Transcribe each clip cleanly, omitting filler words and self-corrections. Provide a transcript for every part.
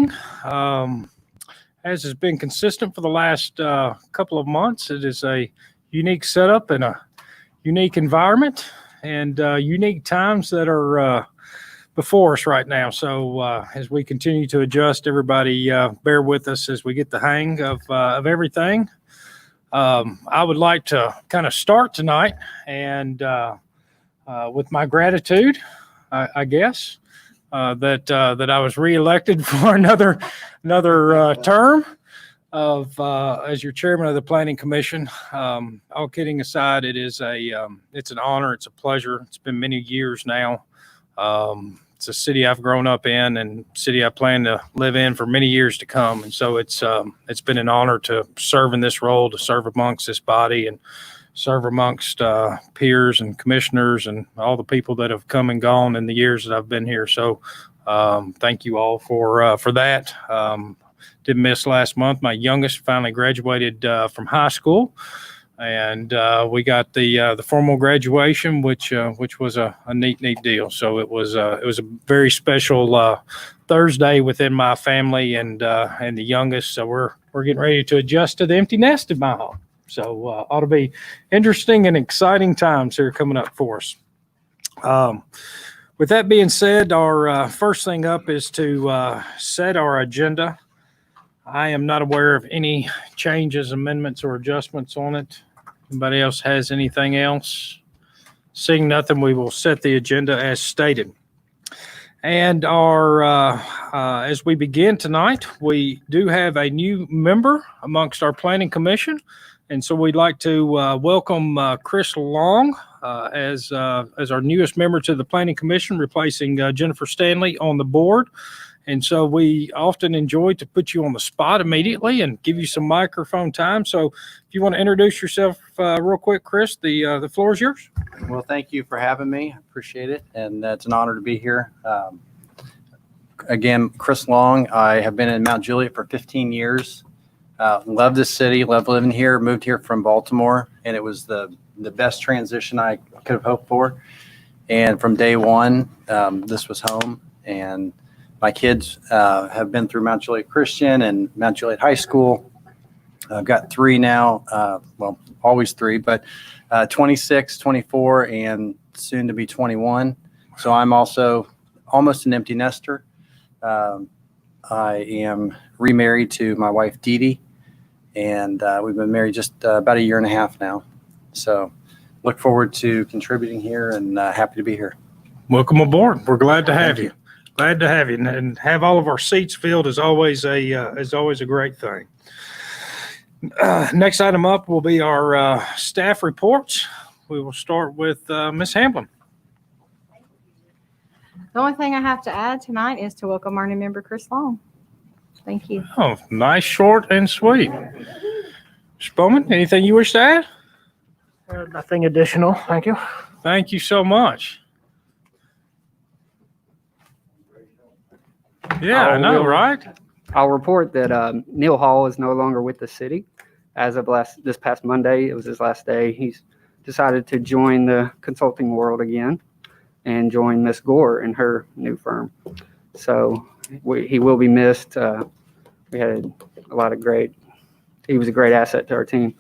meeting. As has been consistent for the last couple of months, it is a unique setup and a unique environment and unique times that are before us right now. So as we continue to adjust, everybody bear with us as we get the hang of everything. I would like to kind of start tonight and with my gratitude, I guess, that I was reelected for another term of as your chairman of the Planning Commission. All kidding aside, it's an honor. It's a pleasure. It's been many years now. It's a city I've grown up in and city I plan to live in for many years to come. And so it's been an honor to serve in this role, to serve amongst this body and serve amongst peers and commissioners and all the people that have come and gone in the years that I've been here. So thank you all for that. Did miss last month. My youngest finally graduated from high school. And we got the formal graduation, which was a neat deal. So it was a very special Thursday within my family and the youngest. So we're getting ready to adjust to the empty nest in my home. So ought to be interesting and exciting times here coming up for us. With that being said, our first thing up is to set our agenda. I am not aware of any changes, amendments, or adjustments on it. Anybody else has anything else? Seeing nothing, we will set the agenda as stated. And as we begin tonight, we do have a new member amongst our Planning Commission. And so we'd like to welcome Chris Long as our newest member to the Planning Commission, replacing Jennifer Stanley on the board. And so we often enjoy to put you on the spot immediately and give you some microphone time. So if you want to introduce yourself real quick, Chris, the floor is yours. Well, thank you for having me. I appreciate it. And it's an honor to be here. Again, Chris Long. I have been in Mount Juliet for 15 years. Love this city, love living here, moved here from Baltimore, and it was the best transition I could have hoped for. And from day one, this was home. And my kids have been through Mount Juliet Christian and Mount Juliet High School. I've got three now, well, always three, but 26, 24, and soon to be 21. So I'm also almost an empty nester. I am remarried to my wife, Dee Dee, and we've been married just about a year and a half now. So look forward to contributing here and happy to be here. Welcome aboard. We're glad to have you. Glad to have you, and have all of our seats filled is always a great thing. Next item up will be our staff reports. We will start with Ms. Hamblin. The only thing I have to add tonight is to welcome our new member, Chris Long. Thank you. Oh, nice, short, and sweet. Mr. Bowman, anything you wish to add? Nothing additional. Thank you. Thank you so much. Yeah, I know, right? I'll report that Neil Hall is no longer with the city. As of this past Monday, it was his last day. He's decided to join the consulting world again and join Miss Gore in her new firm. So he will be missed. We had a lot of he was a great asset to our team.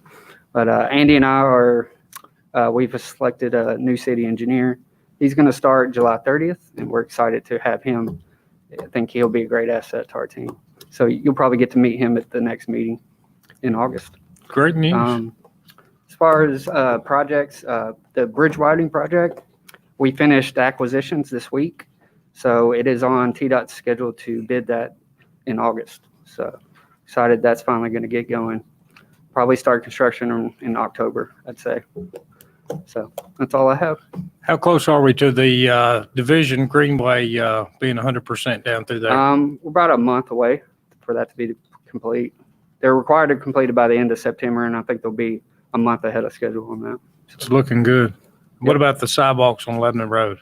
But Andy and I we've selected a new city engineer. He's going to start July 30th, and we're excited to have him. I think he'll be a great asset to our team. So you'll probably get to meet him at the next meeting in August. Great news. As far as projects, the bridge widening project, we finished acquisitions this week. So it is on TDOT's schedule to bid that in August. So excited that's finally going to get going. Probably start construction in October, I'd say. So that's all I have. How close are we to the Division Greenway being 100% down through there? We're about a month away for that to be complete. They're required to complete it by the end of September, and I think they'll be a month ahead of schedule on that. It's looking good. What about the sidewalks on Lebanon Road?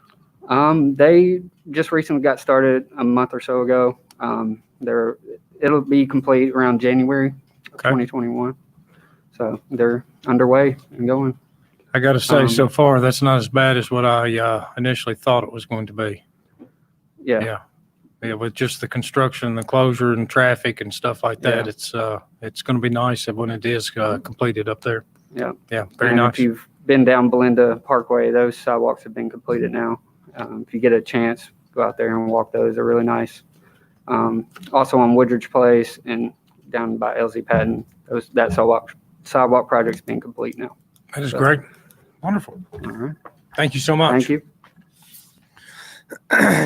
They just recently got started a month or so ago. It'll be complete around January 2021. So they're underway and going. I got to say, so far, that's not as bad as what I initially thought it was going to be. Yeah. Yeah, with just the construction, the closure and traffic and stuff like that, Yeah. it's going to be nice when it is completed up there. Yeah. Yeah, very And nice. if you've been down Belinda Parkway, those sidewalks have been completed now. If you get a chance, go out there and walk those. They're really nice. Also on Woodridge Place and down by LZ Patton, that sidewalk project's been complete now. That is great. Wonderful. All right. Thank you so much. Thank you.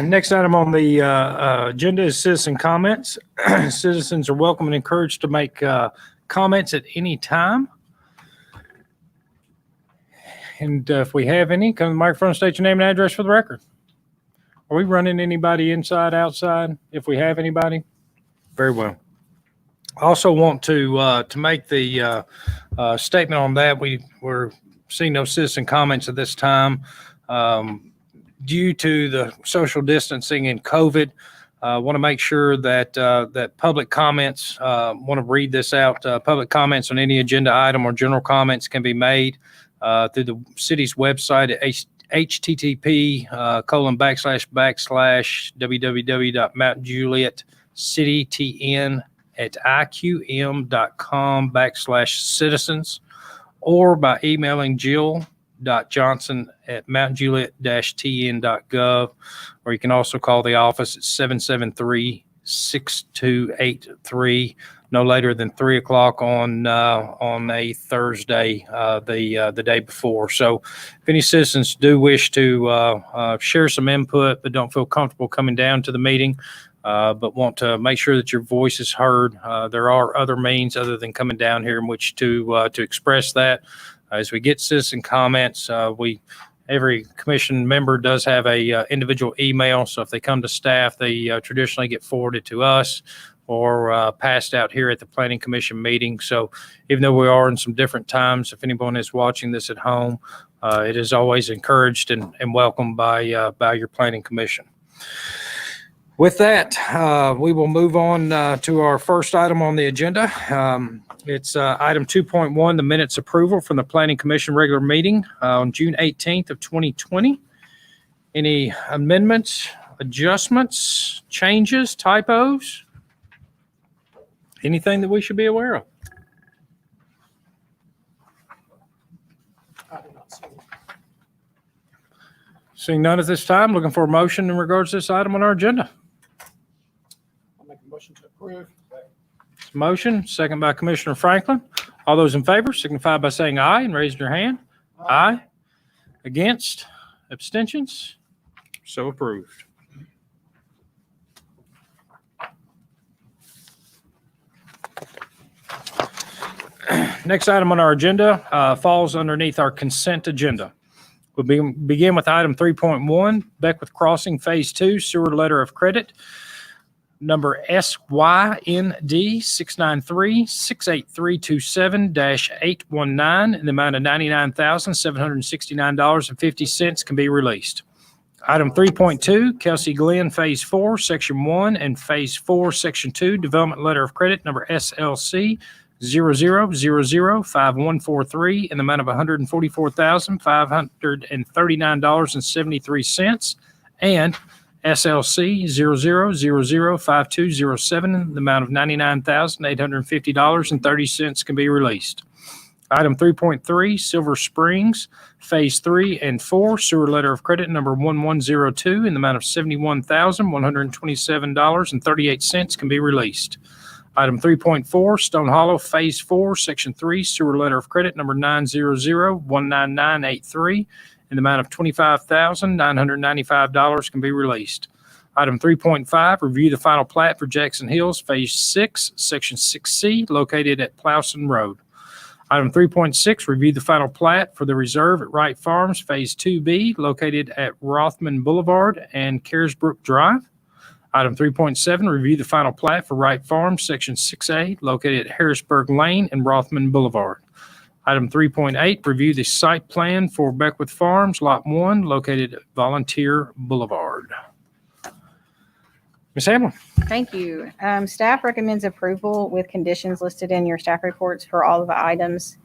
Next item on the agenda is citizen comments. Citizens are welcome and encouraged to make comments at any time. And if we have any, come to the microphone, state your name and address for the record. Are we running anybody inside, outside? If we have anybody? Very well. I also want to make the statement on that. We're seeing no citizen comments at this time. Due to the social distancing and COVID, want to make sure that that public comments, want to read this out, public comments on any agenda item or general comments can be made through the city's website at http://www.mountjuliet.citytn@iqm.com/citizens or by emailing jill.johnson@mountjuliet-tn.gov, or you can also call the office at 773-6283 no later than 3:00 on a Thursday, the day before. So if any citizens do wish to share some input but don't feel comfortable coming down to the meeting, but want to make sure that your voice is heard, there are other means other than coming down here in which to express that. As we get citizen comments, every commission member does have a individual email. So if they come to staff, they traditionally get forwarded to us or passed out here at the Planning Commission meeting. So even though we are in some different times, if anyone is watching this at home, it is always encouraged and welcomed by your Planning Commission. With that, we will move on to our first item on the agenda. It's item 2.1, the minutes approval from the Planning Commission regular meeting on June 18th of 2020. Any amendments, adjustments, changes, typos? Anything that we should be aware of? Seeing none at this time, looking for a motion in regards to this item on our agenda. I'll make a motion to approve. Motion, second by Commissioner Franklin. All those in favor signify by saying aye and raising your hand. Aye. Against? Abstentions? So approved. Next item on our agenda falls underneath our consent agenda. We'll begin with item 3.1, Beckwith Crossing Phase 2 Sewer Letter of Credit, number SYND 693-68327-819 in the amount of $99,769.50 can be released. Item 3.2, Kelsey Glenn Phase 4, Section 1 and Phase 4, Section 2 Development Letter of Credit, number SLC 00005143 in the amount of $144,539.73, and SLC 00005207 in the amount of $99,850.30 can be released. Item 3.3, Silver Springs Phase 3 and 4 Sewer Letter of Credit number 1102 in the amount of $71,127.38 can be released. Item 3.4, Stone Hollow Phase 4, Section 3, Sewer Letter of Credit number 900-19983 in the amount of $25,995 can be released. Item 3.5, review the final plat for Jackson Hills Phase 6, Section 6C, located at Plowson Road. Item 3.6, review the final plat for the Reserve at Wright Farms Phase 2B, located at Rothman Boulevard and Caresbrook Drive. Item 3.7, review the final plat for Wright Farms, Section 6A, located at Harrisburg Lane and Rothman Boulevard. Item 3.8, review the site plan for Beckwith Farms, Lot 1, located at Volunteer Boulevard. Ms. Hamlin? Thank you. Staff recommends approval with conditions listed in your staff reports for all of the items.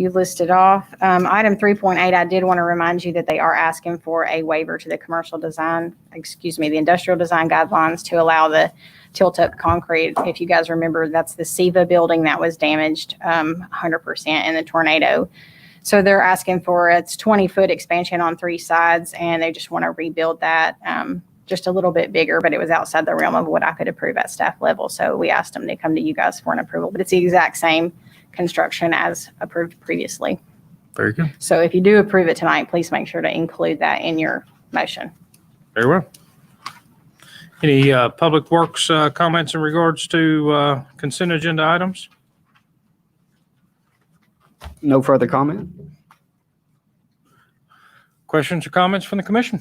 you listed off. Item 3.8, I did want to remind you that they are asking for a waiver to the the industrial design guidelines to allow the tilt-up concrete. If you guys remember, that's the SEVA building that was damaged 100% in the tornado. So they're asking for it's 20-foot expansion on 3 sides, and they just want to rebuild that just a little bit bigger, but it was outside the realm of what I could approve at staff level. So we asked them to come to you guys for an approval, but it's the exact same construction as approved previously. Very good. So if you do approve it tonight, please make sure to include that in your motion. Very well. Any Public Works comments in regards to consent agenda items? No further comment? Questions or comments from the commission?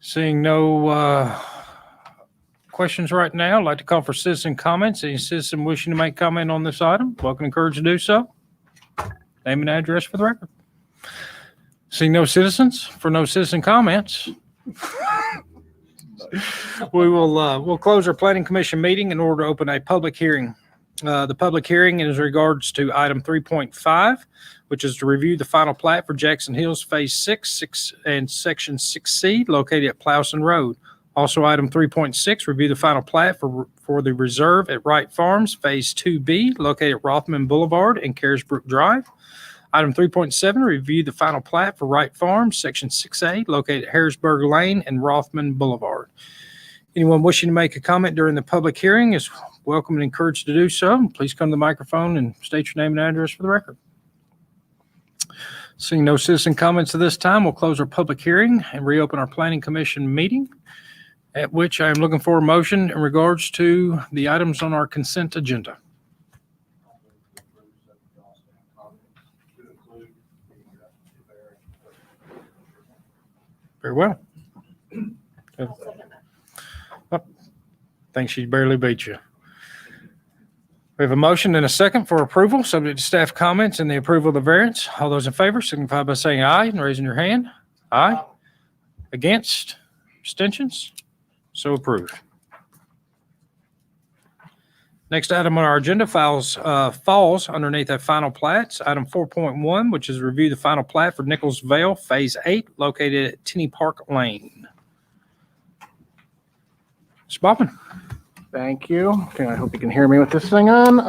Seeing no questions right now, I'd like to call for citizen comments. Any citizen wishing to make comment on this item, welcome and encouraged to do so. Name and address for the record. Seeing no citizens, for no citizen comments, we'll close our planning commission meeting in order to open a public hearing. The public hearing is in regards to item 3.5, which is to review the final plat for Jackson Hills Phase 6 and Section 6C located at Plowson Road. Also, item 3.6, review the final plat for the reserve at Wright Farms Phase 2B located at Rothman Boulevard and Caresbrook Drive. Item 3.7, review the final plat for Wright Farms Section 6A located at Harrisburg Lane and Rothman Boulevard. Anyone wishing to make a comment during the public hearing is welcome and encouraged to do so. Please come to the microphone and state your name and address for the record. Seeing no citizen comments at this time, we'll close our public hearing and reopen our planning commission meeting, at which I am looking for a motion in regards to the items on our consent agenda. Very well. Think she barely beat you. We have a motion and a second for approval, subject to staff comments and the approval of the variance. All those in favor signify by saying aye and raising your hand. Aye. Against? Abstentions? So approved. Next item on our agenda falls underneath that final plats. Item 4.1, which is review the final plat for Nichols Vale Phase 8 located at Tenney Park Lane. Mr. Baughman. Thank you. Okay, I hope you can hear me with this thing on.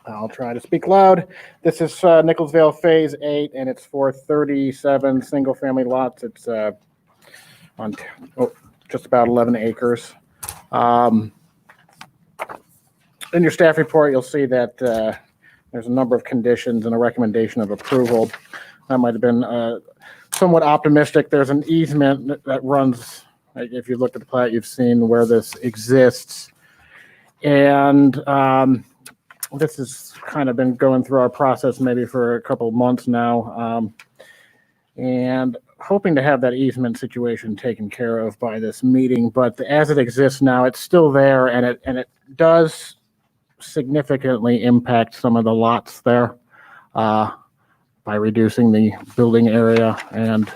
I'll try to speak loud. This is Nichols Vale Phase 8, and it's for 37 single-family lots. It's on just about 11 acres. In your staff report, you'll see that there's a number of conditions and a recommendation of approval. That might have been somewhat optimistic. There's an easement that runs. If you look at the plat, you've seen where this exists. And this has kind of been going through our process maybe for a couple of months now. And hoping to have that easement situation taken care of by this meeting. But as it exists now, it's still there, and it does significantly impact some of the lots there by reducing the building area, and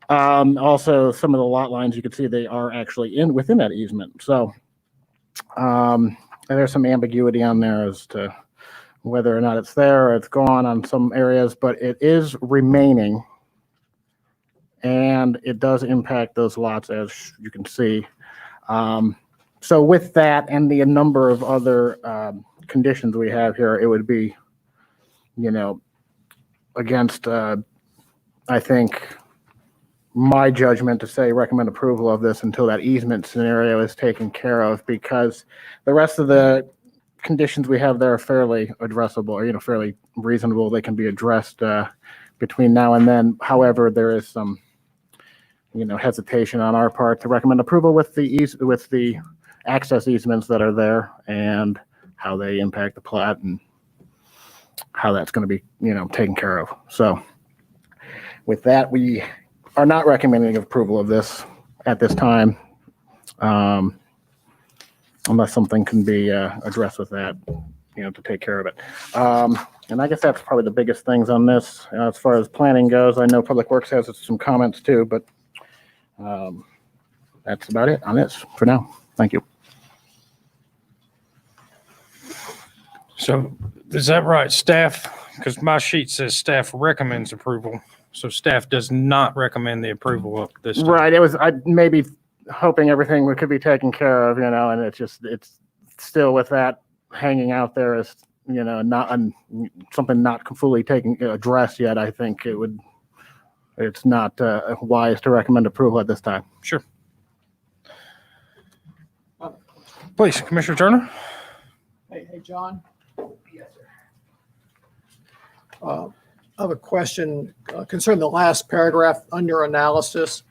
also some of the lot lines, you can see they are actually within that easement. So there's some ambiguity on there as to whether or not it's there or it's gone on some areas, but it is remaining, and it does impact those lots, as you can see. So with that and the number of other conditions we have here, it would be, against, I think, my judgment to say recommend approval of this until that easement scenario is taken care of, because the rest of the conditions we have there are fairly addressable, or, fairly reasonable. They can be addressed between now and then. However, there is some, hesitation on our part to recommend approval with the access easements that are there and how they impact the plat and how that's going to be, taken care of. So with that, we are not recommending approval of this at this time, unless something can be addressed with that, to take care of it. And I guess that's probably the biggest things on this. As far as planning goes, I know Public Works has some comments too, but that's about it on this for now. Thank you. So is that right, staff? Because my sheet says staff recommends approval. So staff does not recommend the approval of this. time. Right, I maybe hoping everything could be taken care of, and it's still with that hanging out there as, not, something not fully taken, addressed yet. I think it's not wise to recommend approval at this time. Sure. Please, Commissioner Turner. Hey, John? Yes, sir. I have a question concerning the last paragraph under analysis.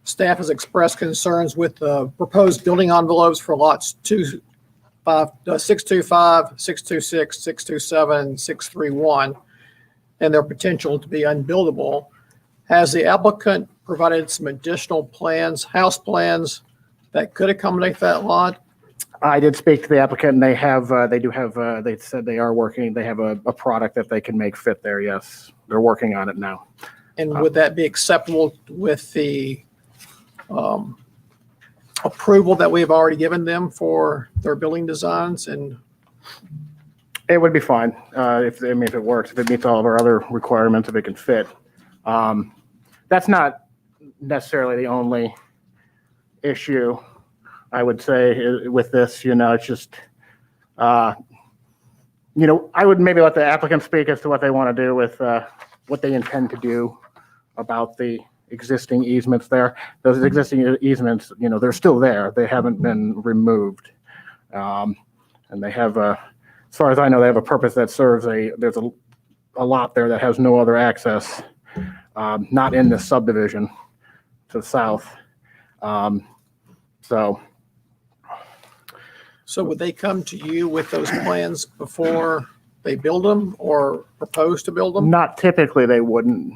Staff has expressed concerns with the proposed building envelopes for lots 625, 626, 627, 631, and their potential to be unbuildable. Has the applicant provided some additional plans, house plans, that could accommodate that lot? I did speak to the applicant, and they said they are working, they have a product that they can make fit there, yes. They're working on it now. And would that be acceptable with the approval that we've already given them for their building designs? And It would be fine, if it works, if it meets all of our other requirements, if it can fit. That's not necessarily the only issue, I would say, with this. It's just, I would maybe let the applicant speak as to what they want to do with, what they intend to do about the existing easements there. Those existing easements, they're still there. They haven't been removed. And they have as far as I know, they have a purpose that serves there's a lot there that has no other access, not in this subdivision to the south. so would they come to you with those plans before they build them or propose to build them? Not typically, they wouldn't.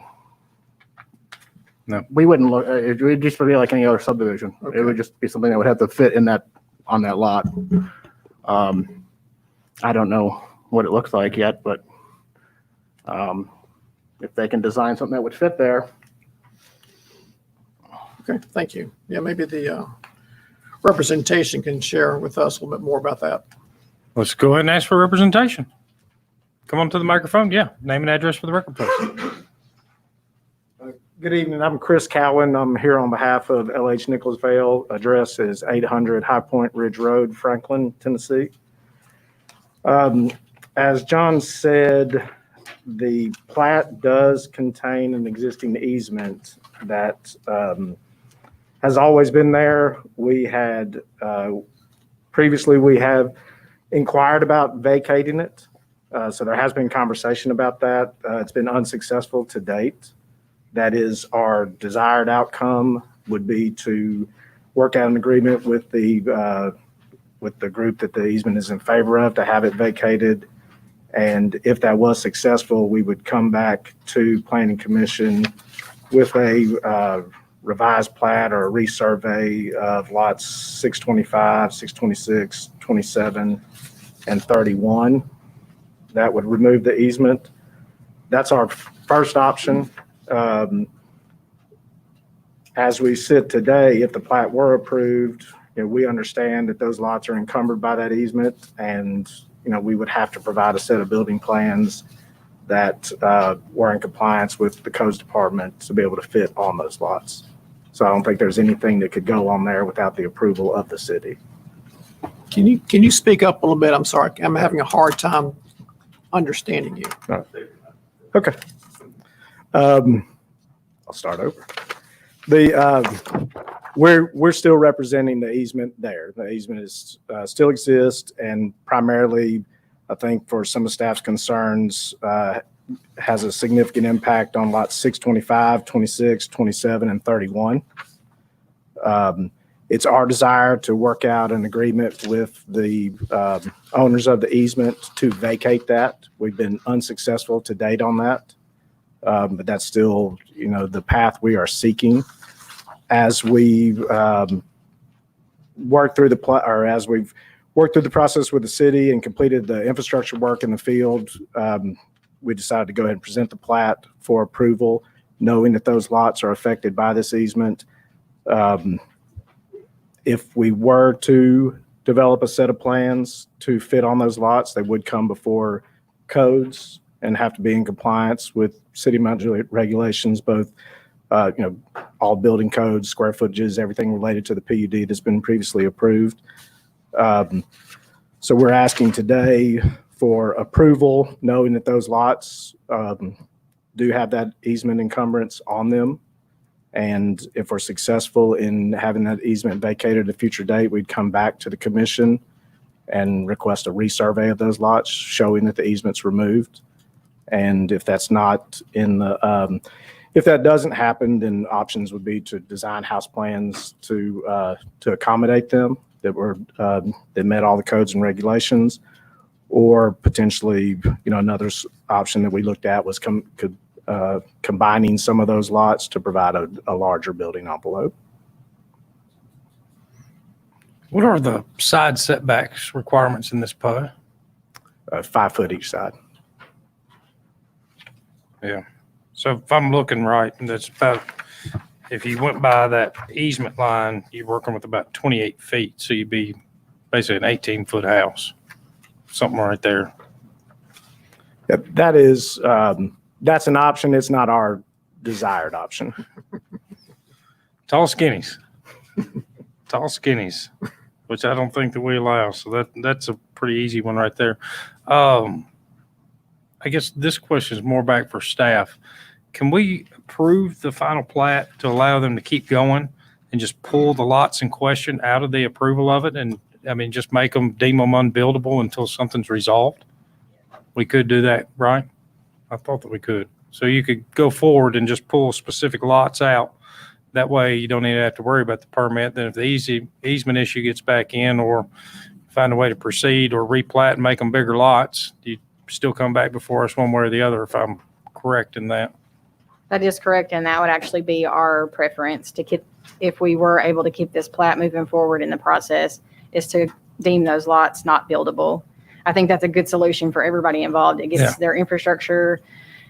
No. We wouldn't look, it would just be like any other subdivision. Okay. It would just be something that would have to fit on that lot. I don't know what it looks like yet, but if they can design something that would fit there. Okay, thank you. Yeah, maybe the representation can share with us a little bit more about that. Let's go ahead and ask for representation. Come on to the microphone. Yeah. Name and address for the record, please. Good evening. I'm Chris Cowan. I'm here on behalf of LH Nicholasville. Address is 800 High Point Ridge Road, Franklin, Tennessee. As John said, the plat does contain an existing easement that has always been there. We had previously we have inquired about vacating it. So there has been conversation about that. It's been unsuccessful to date. That is our desired outcome, would be to work out an agreement with the group that the easement is in favor of, to have it vacated. And if that was successful, we would come back to Planning Commission with a revised plat or a resurvey of lots 625, 626, 27, and 31. That would remove the easement. That's our first option. As we sit today, if the plat were approved, we understand that those lots are encumbered by that easement, and we would have to provide a set of building plans that were in compliance with the codes department to be able to fit on those lots. So I don't think there's anything that could go on there without the approval of the city. Can you speak up a little bit? I'm sorry. I'm having a hard time understanding you. Okay. I'll start over. We're still representing the easement there. The easement is still exists, and primarily, I think for some of staff's concerns, has a significant impact on lots 625, 26, 27, and 31. It's our desire to work out an agreement with the owners of the easement to vacate that. We've been unsuccessful to date on that. But that's still, the path we are seeking. As we work through as we've worked through the process with the city and completed the infrastructure work in the field, we decided to go ahead and present the plat for approval, knowing that those lots are affected by this easement. If we were to develop a set of plans to fit on those lots, they would come before codes and have to be in compliance with city of Mount Juliet regulations, both, all building codes, square footages, everything related to the PUD that's been previously approved. So we're asking today for approval, knowing that those lots do have that easement encumbrance on them. And if we're successful in having that easement vacated at a future date, we'd come back to the commission and request a resurvey of those lots showing that the easement's removed. And if that's not in the, if that doesn't happen, then options would be to design house plans to accommodate them that met all the codes and regulations, or potentially, another option that we looked at was combining some of those lots to provide a larger building envelope. What are the side setbacks requirements in this PUD? 5 foot each side. Yeah. So if I'm looking right, that's about, if you went by that easement line, you're working with about 28 feet. So you'd be basically an 18-foot house, something right there. That is, that's an option. It's not our desired option. Tall skinnies. Tall skinnies, which I don't think that we allow. So that's a pretty easy one right there. I guess this question is more back for staff. Can we approve the final plat to allow them to keep going and just pull the lots in question out of the approval of it? And just deem them unbuildable until something's resolved? We could do that, right? I thought that we could. So you could go forward and just pull specific lots out. That way you don't even have to worry about the permit. Then if the easement issue gets back in, or find a way to proceed or replat and make them bigger lots, you still come back before us one way or the other, if I'm correct in that. That is correct, and that would actually be our preference to keep, if we were able to keep this plat moving forward in the process, is to deem those lots not buildable. I think that's a good solution for everybody involved. It gets their infrastructure,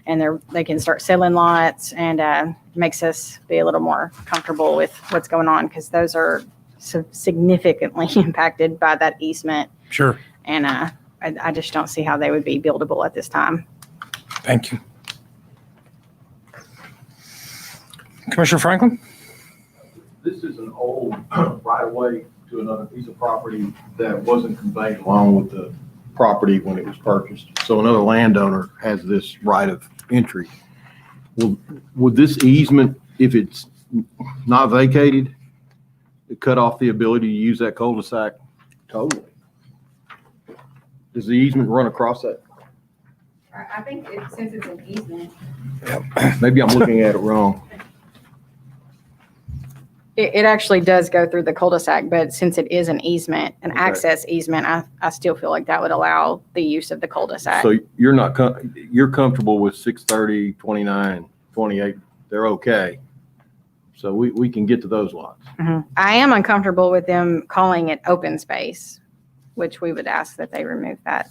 and they can start selling lots, and makes us be a little more comfortable with what's going on, because those are significantly impacted by that easement. Sure. And I just don't see how they would be buildable at this time. Thank you. Commissioner Franklin? This is an old right-of-way to another piece of property that wasn't conveyed along with the property when it was purchased. So another landowner has this right of entry. Would this easement, if it's not vacated, cut off the ability to use that cul-de-sac totally? Does the easement run across that? I think since it's an easement. Maybe I'm looking at it wrong. It actually does go through the cul-de-sac, but since it is an easement, an Okay. access easement, I still feel like that would allow the use of the cul-de-sac. So you're not, you're comfortable with 630, 29, 28, they're okay. So we can get to those lots. Mhm. I am uncomfortable with them calling it open space, which we would ask that they remove that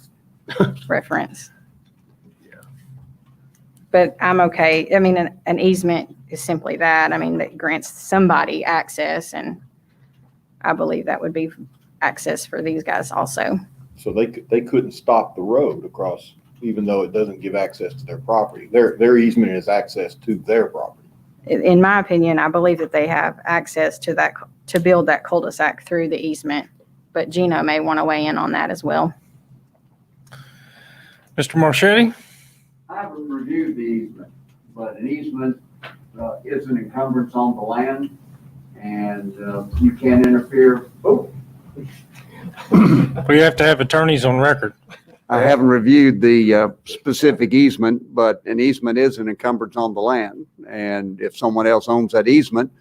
reference. But I'm okay. An easement is simply that. That grants somebody access, and I believe that would be access for these guys also. So they couldn't stop the road across, even though it doesn't give access to their property. Their easement is access to their property. In my opinion, I believe that they have access to that, to build that cul-de-sac through the easement, but Gino may want to weigh in on that as well. Mr. Marchetti? I haven't reviewed the easement, but an easement is an encumbrance on the land, and you can't interfere. Oh, We have to have attorneys on record. I haven't reviewed the specific easement, but an easement is an encumbrance on the land, and if someone else owns that easement,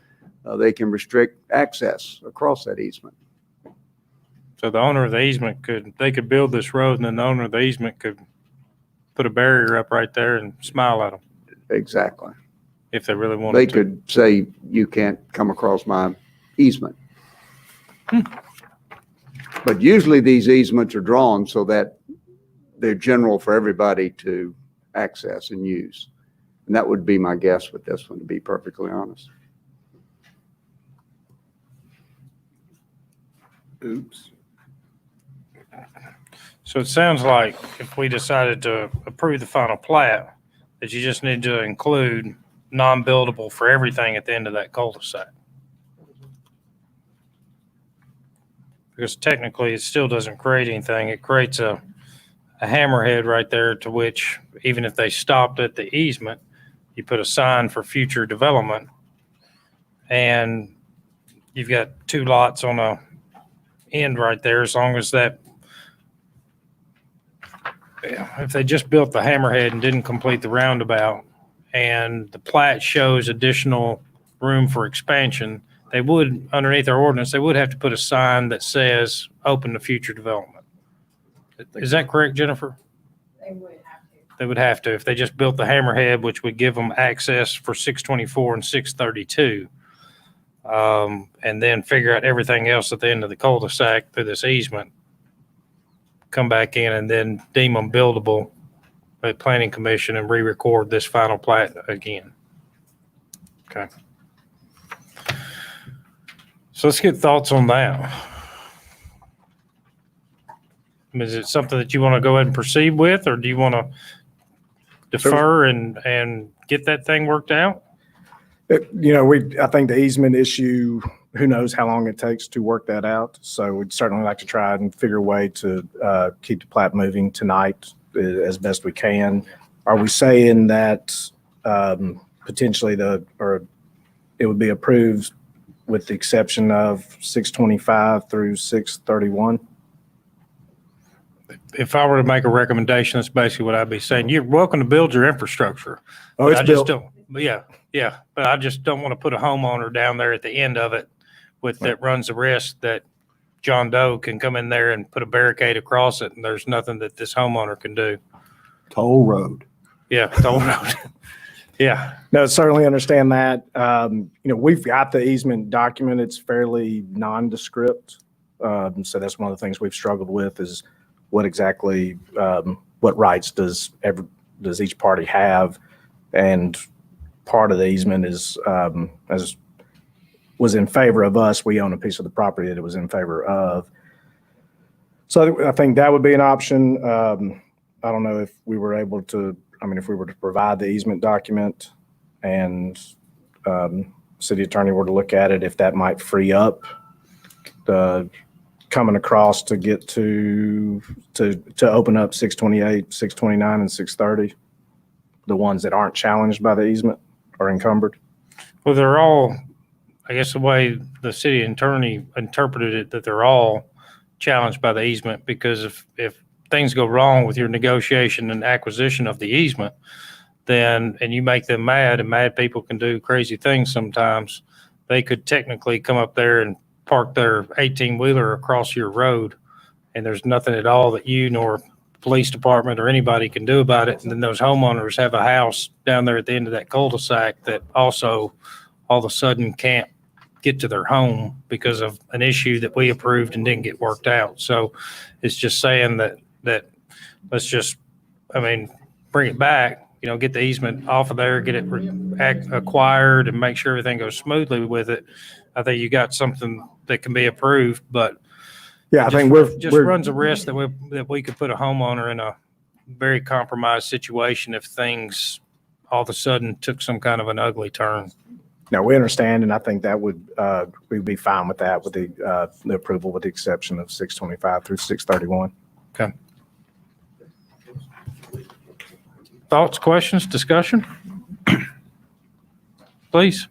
they can restrict access across that easement. So the owner of the easement they could build this road, and then the owner of the easement could put a barrier up right there and smile at them Exactly. if they really wanted They to. could say, you can't come across my easement. But usually these easements are drawn so that they're general for everybody to access and use. And that would be my guess with this one, to be perfectly honest. Oops. So it sounds like if we decided to approve the final plat, that you just need to include non-buildable for everything at the end of that cul-de-sac. Because technically, it still doesn't create anything. It creates a hammerhead right there to which, even if they stopped at the easement, you put a sign for future development. And you've got 2 lots on a end right there, as long as that, if they just built the hammerhead and didn't complete the roundabout, and the plat shows additional room for expansion, they would, underneath our ordinance, they would have to put a sign that says open to future development. Is that correct, Jennifer? They would have to. They would have to, if they just built the hammerhead, which would give them access for 624 and 632. And then figure out everything else at the end of the cul-de-sac through this easement. Come back in and then deem them buildable at planning commission and re-record this final plat again. Okay. So let's get thoughts on that. Is it something that you want to go ahead and proceed with, or do you want to defer and get that thing worked out? I think the easement issue, who knows how long it takes to work that out. So we'd certainly like to try and figure a way to keep the plat moving tonight as best we can. Are we saying that potentially it would be approved with the exception of 625 through 631? If I were to make a recommendation, that's basically what I'd be saying. You're welcome to build your infrastructure. Oh, it's I just built. don't, yeah. But I just don't want to put a homeowner down there at the end of it that runs the risk that John Doe can come in there and put a barricade across it, and there's nothing that this homeowner can do. Toll road. Yeah, toll road. Yeah. No, certainly understand that. We've got the easement document. It's fairly nondescript. So that's one of the things we've struggled with is what exactly, what rights does each party have? And part of the easement is, as was in favor of us, we own a piece of the property that it was in favor of. So I think that would be an option. I don't know if we were able to, if we were to provide the easement document and city attorney were to look at it, if that might free up the coming across to get to open up 628, 629, and 630, the ones that aren't challenged by the easement or encumbered. Well, they're all, I guess the way the city attorney interpreted it, that they're all challenged by the easement, because if things go wrong with your negotiation and acquisition of the easement, and you make them mad, and mad people can do crazy things sometimes, they could technically come up there and park their 18-wheeler across your road, and there's nothing at all that you nor police department or anybody can do about it. And then those homeowners have a house down there at the end of that cul-de-sac that also all of a sudden can't get to their home because of an issue that we approved and didn't get worked out. So it's just saying that let's just, bring it back, get the easement off of there, get it acquired, and make sure everything goes smoothly with it. I think you got something that can be approved, but Yeah, I think we're runs a risk that we could put a homeowner in a very compromised situation if things all of a sudden took some kind of an ugly turn. No, we understand, and I think that we'd be fine with that, with the approval, with the exception of 625 through 631. Okay. Thoughts, questions, discussion? Please,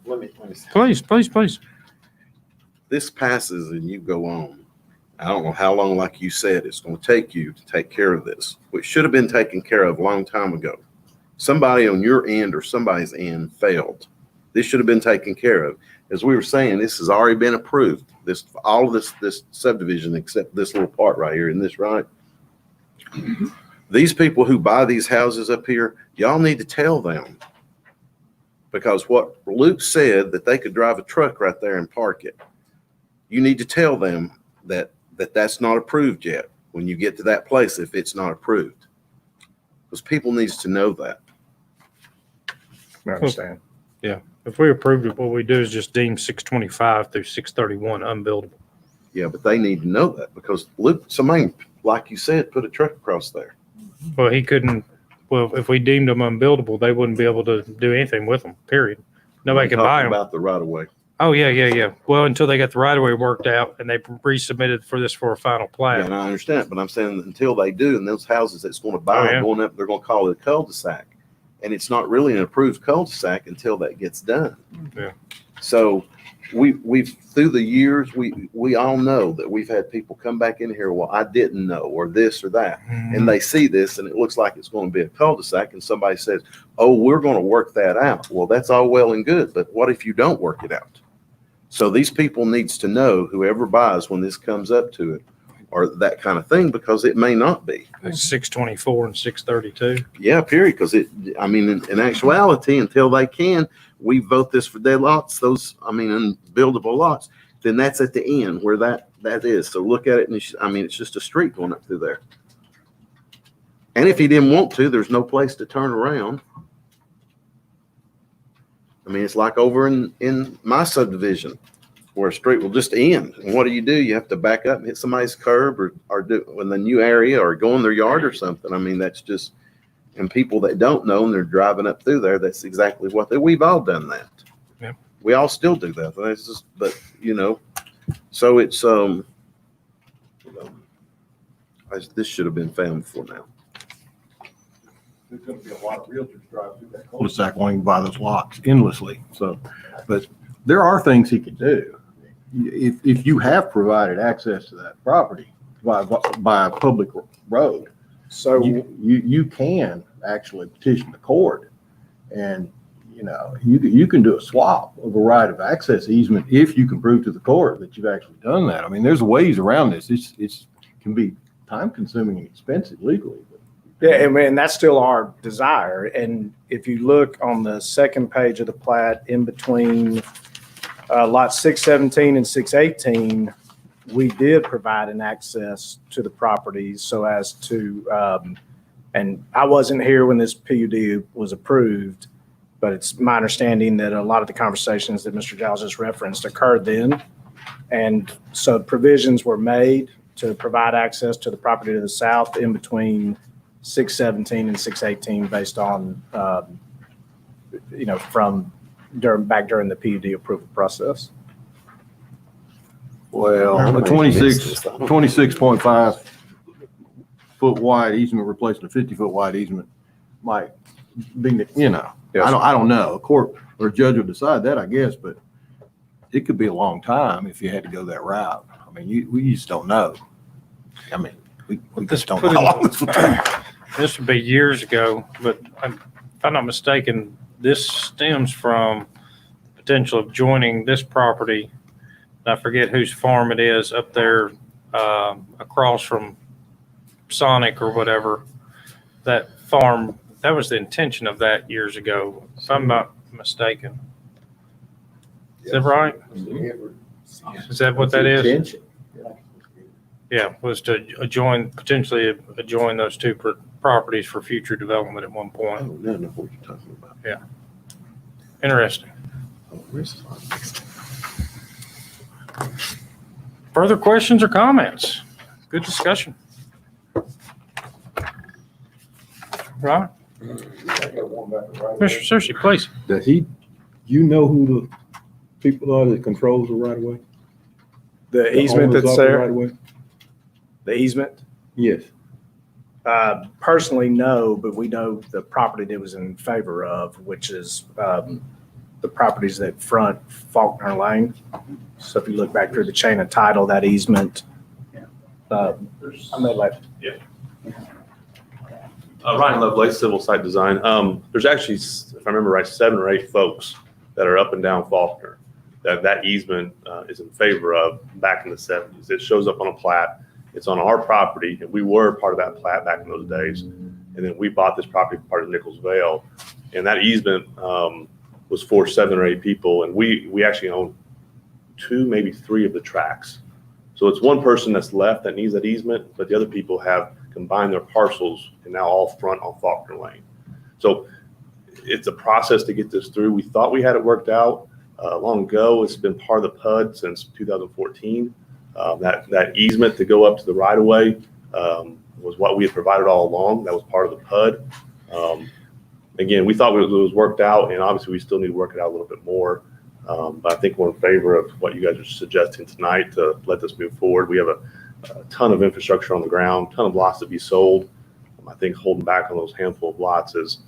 Let me say, please. this passes and you go on. I don't know how long, like you said, it's going to take you to take care of this, which should have been taken care of a long time ago. Somebody on your end or somebody's end failed. This should have been taken care of. As we were saying, this has already been approved. All of this subdivision, except this little part right here, in this, right? These people who buy these houses up here, y'all need to tell them. Because what Luke said, that they could drive a truck right there and park it. You need to tell them that that's not approved yet when you get to that place, if it's not approved. Because people needs to know that. I understand. If we approved it, what we do is just deem 625 through 631 unbuildable. Yeah, but they need to know that because look, somebody, like you said, put a truck across there. Well, he couldn't, well, if we deemed them unbuildable, they wouldn't be able to do anything with them, period. Nobody I'm can buy talking them. about the right of way. Oh, yeah. Well, until they got the right of way worked out and they resubmitted for this for a final Yeah, plat. and I understand, but I'm saying that until they do, and those houses that's going to buy Oh, yeah. going up, they're going to call it a cul-de-sac. And it's not really an approved cul-de-sac until that gets done. Yeah. So we've through the years, we all know that we've had people come back in here, well, I didn't know, or this or that. And they see this and it looks like it's going to be a cul-de-sac and somebody says, oh, we're going to work that out. Well, that's all well and good, but what if you don't work it out? So these people needs to know, whoever buys when this comes up to it, or that kind of thing, because it may not be. It's 624 and 632. Yeah, period. Because in actuality, until they can, we vote this for dead lots, unbuildable lots, then that's at the end where that is. So look at it and it's just a street going up through there. And if he didn't want to, there's no place to turn around. It's like over in my subdivision where a street will just end. And what do? You have to back up and hit somebody's curb or do in the new area or go in their yard or something. That's just, and people that don't know and they're driving up through there, that's exactly what we've all done that. Yeah. We all still do that. That's just, but so it's, this should have been found before now. There's going to be a lot of realtors drive through that cul-de-sac wanting to buy those lots endlessly. So, but there are things he could do. If you have provided access to that property by a public road, So you can actually petition the court, and you can do a swap of a right of access easement if you can prove to the court that you've actually done that. There's ways around this. It's can be time consuming and expensive legally. yeah, and that's still our desire. And if you look on the second page of the plat, in between lot 617 and 618, we did provide an access to the properties so as to, and I wasn't here when this PUD was approved, but it's my understanding that a lot of the conversations that Mr. Giles just referenced occurred then. And so provisions were made to provide access to the property to the south in between 617 and 618 based on, back during the PUD approval process. Well, a 26.5 foot wide easement replacing a 50-foot wide easement might be, I don't know. A court or a judge will decide that, I guess, but it could be a long time if you had to go that route. We just don't know. We just don't know how long this will take. This would be years ago, but if I'm not mistaken, this stems from potential of joining this property. I forget whose farm it is up there across from Sonic or whatever. That farm, that was the intention of that years ago, if I'm not mistaken. Is that right? Is that what that is? Yeah, was to potentially adjoin those two properties for future development at one I point. don't know what you're talking about. Interesting. Further questions or comments? Good discussion. Right? Mr. Sushi, please. Does you know who the people are that controls the right of way? The easement that's Right there, of way? the easement, Yes. personally, no, but we know the property that was in favor of, which is the properties that front Faulkner Lane. So if you look back through the chain of title, that easement, I may let Ryan Lovelace, Civil Site Design. There's actually, if I remember right, 7 or 8 folks that are up and down Faulkner that easement is in favor of back in the 70s. It shows up on a plat. It's on our property, and we were part of that plat back in those days. And then we bought this property for part of Nichols Vale, and that easement was for 7 or 8 people, and we actually own 2, maybe 3 of the tracks. So it's one person that's left that needs that easement, but the other people have combined their parcels and now all front on Faulkner Lane. So it's a process to get this through. We thought we had it worked out long ago. It's been part of the PUD since 2014. That easement to go up to the right of way was what we had provided all along. That was part of the PUD. Again, we thought it was worked out, and obviously we still need to work it out a little bit more. But I think we're in favor of what you guys are suggesting tonight to let this move forward. We have a ton of infrastructure on the ground, ton of lots to be sold. I think holding back on those handful of lots is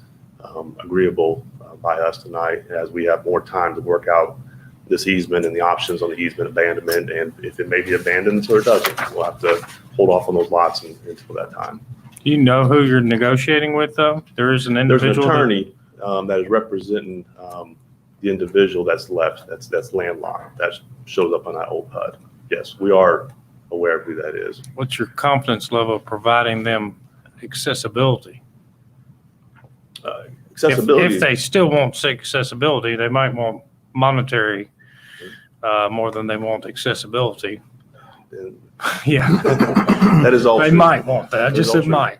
agreeable by us tonight, as we have more time to work out this easement and the options on the easement abandonment, and if it may be abandoned or it doesn't. We'll have to hold off on those lots until that time. Do you know who you're negotiating with, though? There is an There's an individual. attorney that is representing the individual that's left, that's landlocked, that shows up on that old PUD. Yes, we are aware of who that is. What's your confidence level of providing them accessibility? Accessibility. If they still won't seek accessibility, they might want monetary more than they want accessibility. and Yeah, That is all they true. might want that. I just said That is all might.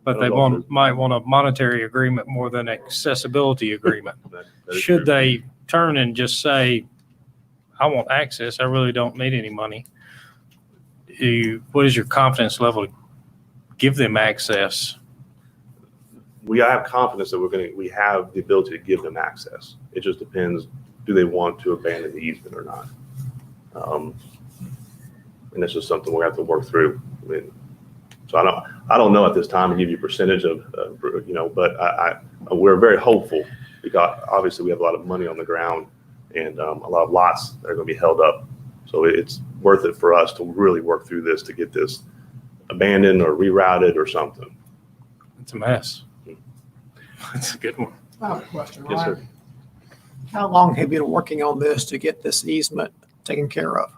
But That they is all might want a monetary agreement more than accessibility agreement. That is Should true. they turn and just say, I want access, I really don't need any money? What is your confidence level to give them access? We have confidence that we have the ability to give them access. It just depends, do they want to abandon the easement or not? And this is something we have to work through. I mean, so I don't know at this time to give you a percentage of, but we're very hopeful, because obviously we have a lot of money on the ground and a lot of lots that are going to be held up. So it's worth it for us to really work through this to get this abandoned or rerouted or something. It's a mess. That's a good one. I have a question, Yes, sir. Ryan. How long have you been working on this to get this easement taken care of?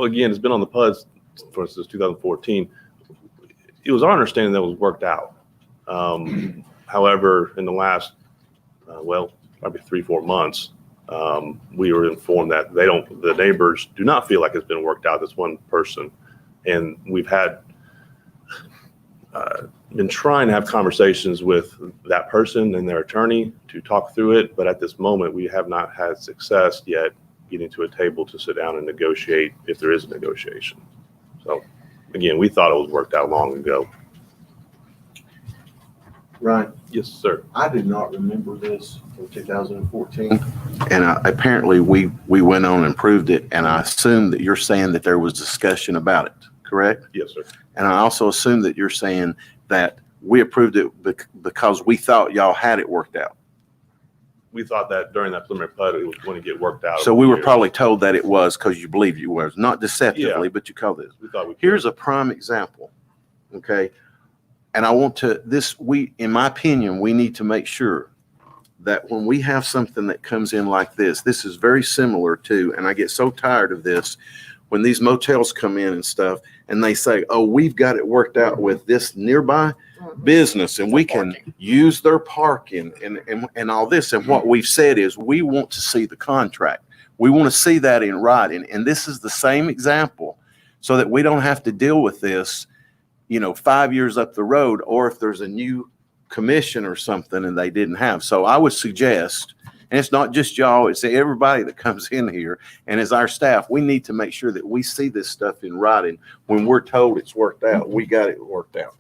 Again, it's been on the PUDs since 2014. It was our understanding that it was worked out. However, in the last, probably 3-4 months, we were informed that the neighbors do not feel like it's been worked out, this one person. And we've been trying to have conversations with that person and their attorney to talk through it. But at this moment, we have not had success yet getting to a table to sit down and negotiate if there is a negotiation. So again, we thought it was worked out long ago. Right. Yes, sir. I did not remember this from 2014. And apparently we went on and approved it, and I assume that you're saying that there was discussion about it, correct? Yes, sir. And I also assume that you're saying that we approved it because we thought y'all had it worked out. We thought that during that preliminary PUD, it was going to get worked out. So we were probably told that it was because you believed you was, not deceptively, but you called it. We thought we. Here's a prime example, okay? And I want to, in my opinion, we need to make sure that when we have something that comes in like this is very similar to, and I get so tired of this, when these motels come in and stuff, and they say, oh, we've got it worked out with this nearby business, and we can use their parking and all this. And what we've said is we want to see the contract. We want to see that in writing. And this is the same example, so that we don't have to deal with this 5 years up the road, or if there's a new commission or something and they didn't have. So I would suggest, and it's not just y'all, it's everybody that comes in here, and as our staff, we need to make sure that we see this stuff in writing. When we're told it's worked out, we got it worked out,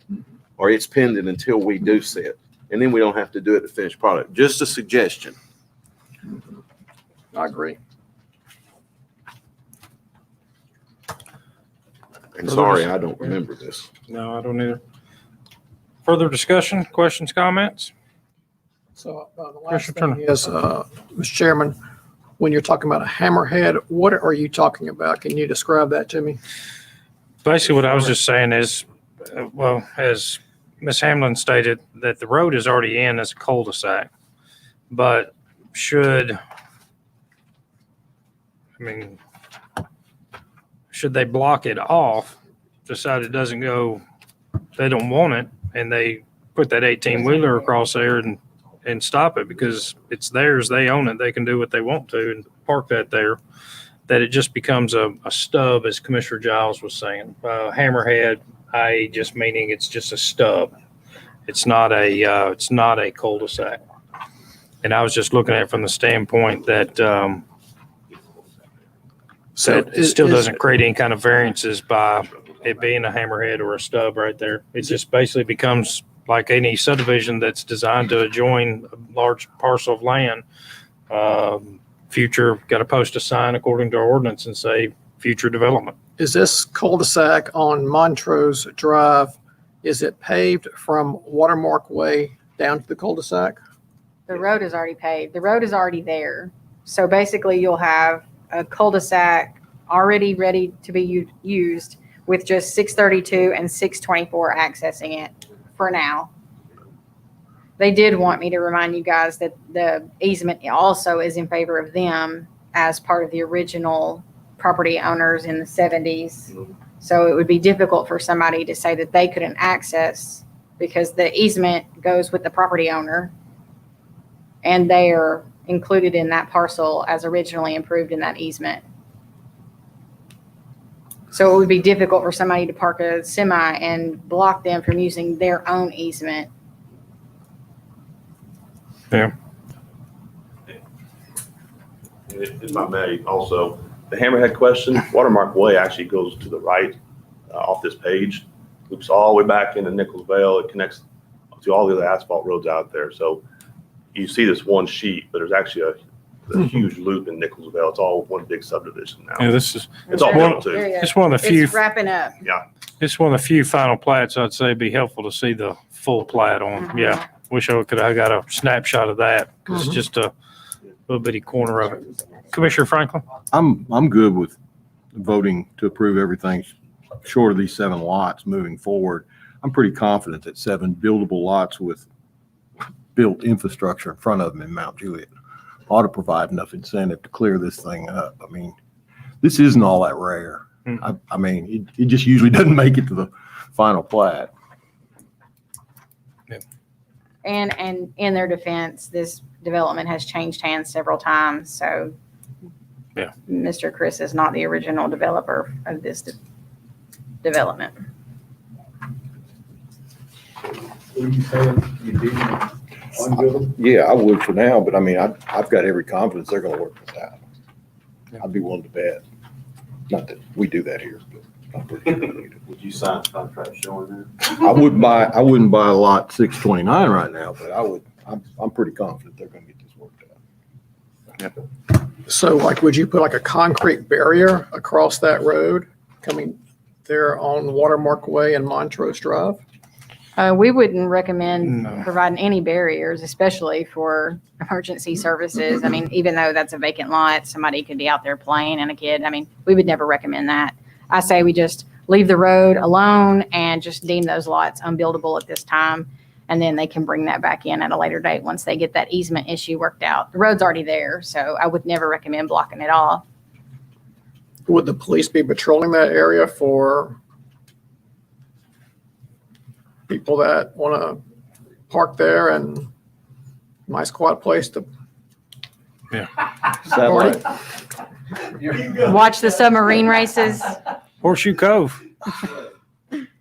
or it's pending until we do see it. And then we don't have to do it to finished product. Just a suggestion. I agree. And sorry, I don't remember this. No, I don't either. Further discussion, questions, comments? So the last Commissioner thing is, Mr. Chairman, when you're talking about a hammerhead, what are you talking about? Can you describe that to me? Basically, what I was just saying is, as Ms. Hamlin stated, that the road is already in as a cul-de-sac. But should they block it off, decide it doesn't go, they don't want it, and they put that 18-wheeler across there and stop it because it's theirs, they own it, they can do what they want to and park that there, that it just becomes a stub, as Commissioner Giles was saying. Hammerhead, just meaning it's just a stub. It's not a cul-de-sac. And I was just looking at it from the standpoint that, So it still doesn't create any kind of variances by it being a hammerhead or a stub right there. It just basically becomes like any subdivision that's designed to adjoin a large parcel of land. Future, got to post a sign according to our ordinance and say future development. Is this cul-de-sac on Montrose Drive, is it paved from Watermark Way down to the cul-de-sac? The road is already paved. The road is already there. So basically you'll have a cul-de-sac already ready to be used with just 632 and 624 accessing it for now. They did want me to remind you guys that the easement also is in favor of them as part of the original property owners in the 70s. So it would be difficult for somebody to say that they couldn't access because the easement goes with the property owner and they are included in that parcel as originally improved in that easement. So it would be difficult for somebody to park a semi and block them from using their own easement. Yeah. If I may, also, the Hammerhead question, Watermark Way actually goes to the right off this page, loops all the way back into Nichols Vale. It connects to all the other asphalt roads out there. So you see this one sheet, but there's actually a huge loop in Nichols Vale. It's all one big subdivision now. Yeah, this is, It's all There built too. you go. it's one of the few, It's wrapping up. it's one of the few final plats I'd say it'd be helpful to see the full plat on. Yeah. Wish I got a snapshot of that because it's just a little bitty corner of it. Commissioner Franklin? I'm good with voting to approve everything short of these 7 lots moving forward. I'm pretty confident that 7 buildable lots with built infrastructure in front of them in Mount Juliet ought to provide enough incentive to clear this thing up. I mean, this isn't all that rare. I mean, it just usually doesn't make it to the final plat. And in their defense, this development has changed hands several times, so. Yeah. Mr. Chris is not the original developer of this development. Yeah, I would for now, but I mean, I've got every confidence they're gonna work this out. I'd be willing to bet. Not that we do that here, but I'm pretty sure we do. Would you sign a contract showing that? I wouldn't buy lot 629 right now, but I'm pretty confident they're gonna get this worked out. So like, would you put like a concrete barrier across that road coming there on Watermark Way and Montrose Drive? We wouldn't recommend No. providing any barriers, especially for emergency services. I mean, even though that's a vacant lot, somebody could be out there playing and a kid. I mean, we would never recommend that. I say we just leave the road alone and just deem those lots unbuildable at this time. And then they can bring that back in at a later date once they get that easement issue worked out. The road's already there, so I would never recommend blocking it off. Would the police be patrolling that area for people that want to park there and nice quiet place to party? Watch the submarine races. Horseshoe Cove.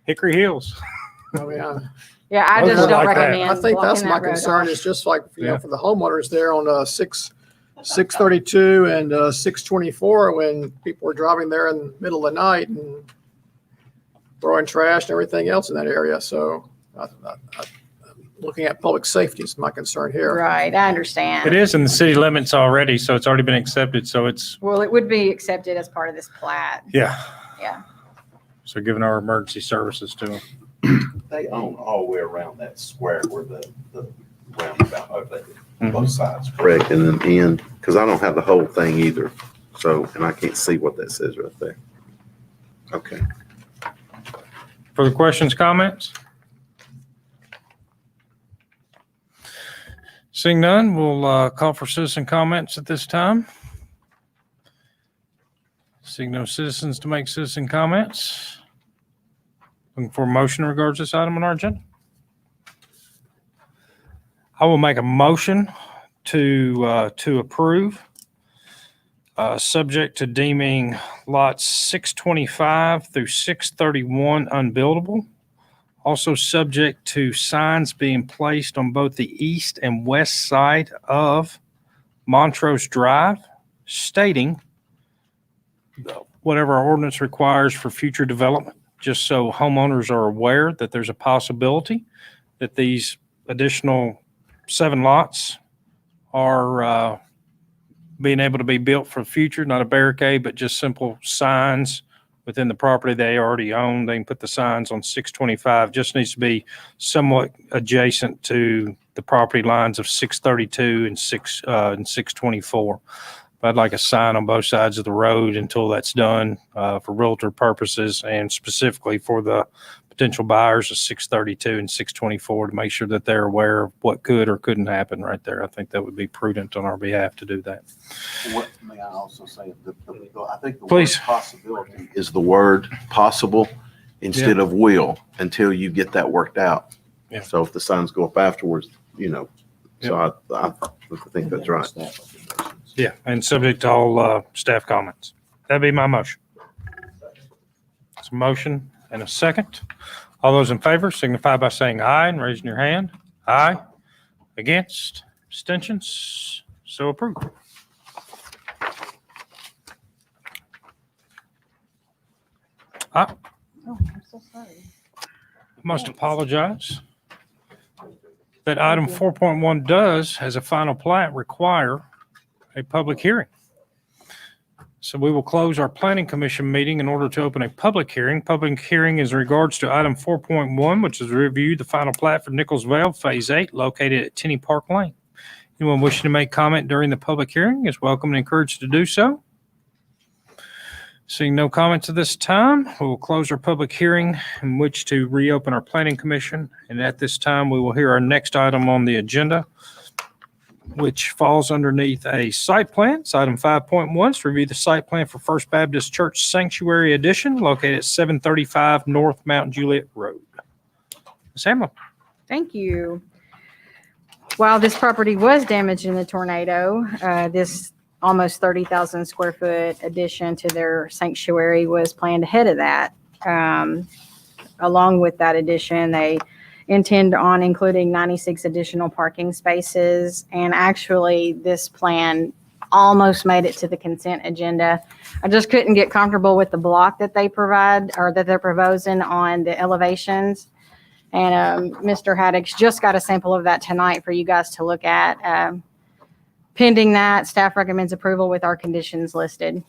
Hickory Hills. I mean, Yeah, I Those just are don't like that. recommend. I think that's blocking my that road concern off. is just like, Yeah. for the homeowners there on 632 and 624, when people are driving there in the middle of the night and throwing trash and everything else in that area. So looking at public safety is my concern here. Right, I understand. It is in the city limits already, so it's already been accepted. So it's, Well, it would be accepted as part of this plat. yeah. Yeah. So giving our emergency services to them. They own all the way around that square where the roundabout, both sides. Correct, and then end, because I don't have the whole thing either. So, and I can't see what that says right there. Okay. Further questions, comments? Seeing none, we'll call for citizen comments at this time. Seeing no citizens to make citizen comments. Looking for a motion in regards to this item on our agenda. I will make a motion to approve, subject to deeming lots 625 through 631 unbuildable Also subject to signs being placed on both the east and west side of Montrose Drive stating whatever our ordinance requires for future development, just so homeowners are aware that there's a possibility that these additional 7 lots are being able to be built for the future, not a barricade, but just simple signs within the property they already own. They can put the signs on 625, just needs to be somewhat adjacent to the property lines of 632 and 624. But I'd like a sign on both sides of the road until that's done for realtor purposes and specifically for the potential buyers of 632 and 624 to make sure that they're aware of what could or couldn't happen right there. I think that would be prudent on our behalf to do that. What may I also say? I think the Please. word possibility is the word possible instead of will until you get that worked out. Yeah. So if the signs go up afterwards, so I think that's right. Yeah, and subject to all staff comments. That'd be my motion. It's a motion and a second. All those in favor signify by saying aye and raising your hand. Aye. Against? Abstentions? So approved. I Oh, I'm so sorry. must apologize. That item 4.1 does, as a final plat, require a public hearing. So we will close our planning commission meeting in order to open a public hearing. Public hearing is in regards to item 4.1, which is review the final plat for Nichols Vale Phase 8 located at Tenny Park Lane. Anyone wishing to make comment during the public hearing is welcome and encouraged to do so. Seeing no comments at this time, we will close our public hearing in which to reopen our planning commission. And at this time, we will hear our next item on the agenda, which falls underneath a site plan. It's item 5.1, is to review the site plan for First Baptist Church Sanctuary Edition located at 735 North Mount Juliet Road. Ms. Hamlin. Thank you. While this property was damaged in the tornado, this almost 30,000 square foot addition to their sanctuary was planned ahead of that. Along with that addition, they intend on including 96 additional parking spaces. And actually, this plan almost made it to the consent agenda. I just couldn't get comfortable with the block that they provide or that they're proposing on the elevations. And Mr. Haddock's just got a sample of that tonight for you guys to look at. Pending that, staff recommends approval with our conditions listed.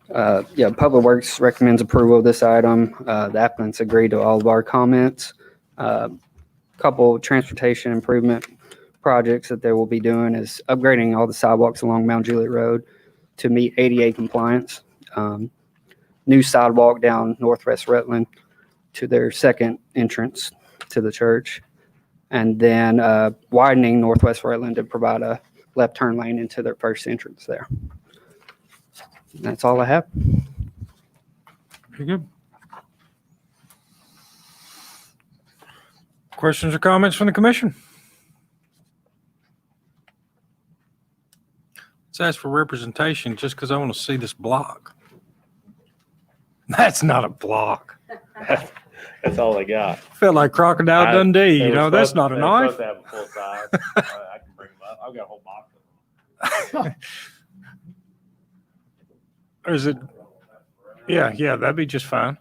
Public Works recommends approval of this item. The applicants agree to all of our comments. Couple transportation improvement projects that they will be doing is upgrading all the sidewalks along Mount Juliet Road to meet ADA compliance. New sidewalk down Northwest Rutland to their second entrance to the church. And then widening Northwest Rutland to provide a left turn lane into their first entrance there. And that's all I have. Very good. Questions or comments from the commission? Let's ask for representation just because I want to see this block. That's not a block. That's all they got. Felt like Crocodile Dundee, that's not a knife. Supposed to have a full size. I can bring them up. I've got a whole box of them. Or is it? Yeah, that'd be just fine.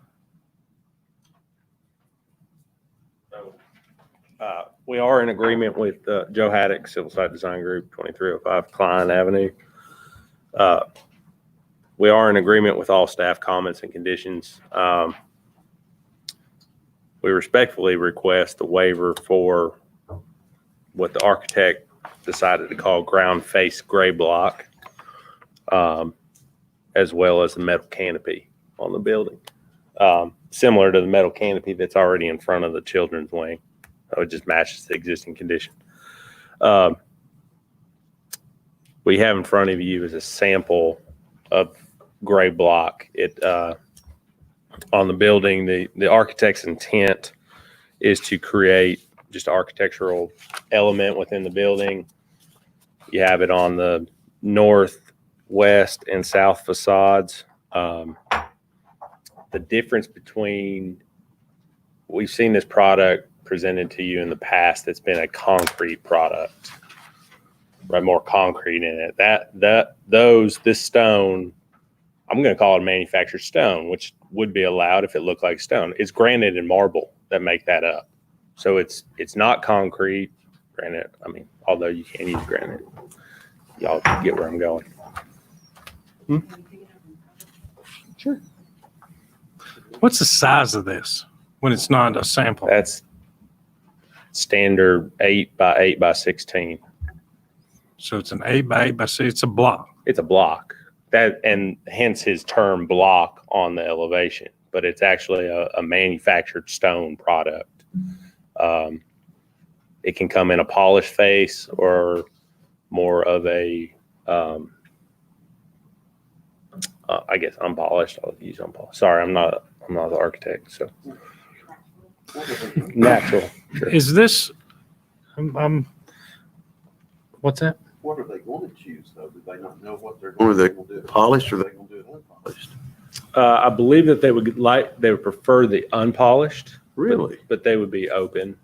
We are in agreement with Joe Haddock, Civil Site Design Group, 2305 Klein Avenue. We are in agreement with all staff comments and conditions. We respectfully request the waiver for what the architect decided to call ground face gray block, as well as the metal canopy on the building. Similar to the metal canopy that's already in front of the children's wing. So it just matches the existing condition. We have in front of you is a sample of gray block. On the building, the architect's intent is to create just an architectural element within the building. You have it on the north, west, and south facades The difference between, we've seen this product presented to you in the past that's been a concrete product, right? More concrete in it. This stone, I'm going to call it a manufactured stone, which would be allowed if it looked like stone. It's granite and marble that make that up. So it's not concrete. Granite, I mean, although you can use granite. Y'all get where I'm going. Sure. What's the size of this when it's not a sample? That's standard 8 by 8 by 16. So it's an 8 by 8 by 6. It's a block. It's a block. That, and hence his term block on the elevation, but it's actually a manufactured stone product. It can come in a polished face or more of a, I guess unpolished. I'll use unpolished. Sorry, I'm not the architect, so natural. Sure. Is this? What's that? What are they going to choose though? Do they not know what they're going to do? Are they going to do it polished or are they going to do it unpolished? I believe that they would prefer the unpolished. Really? But they would be open.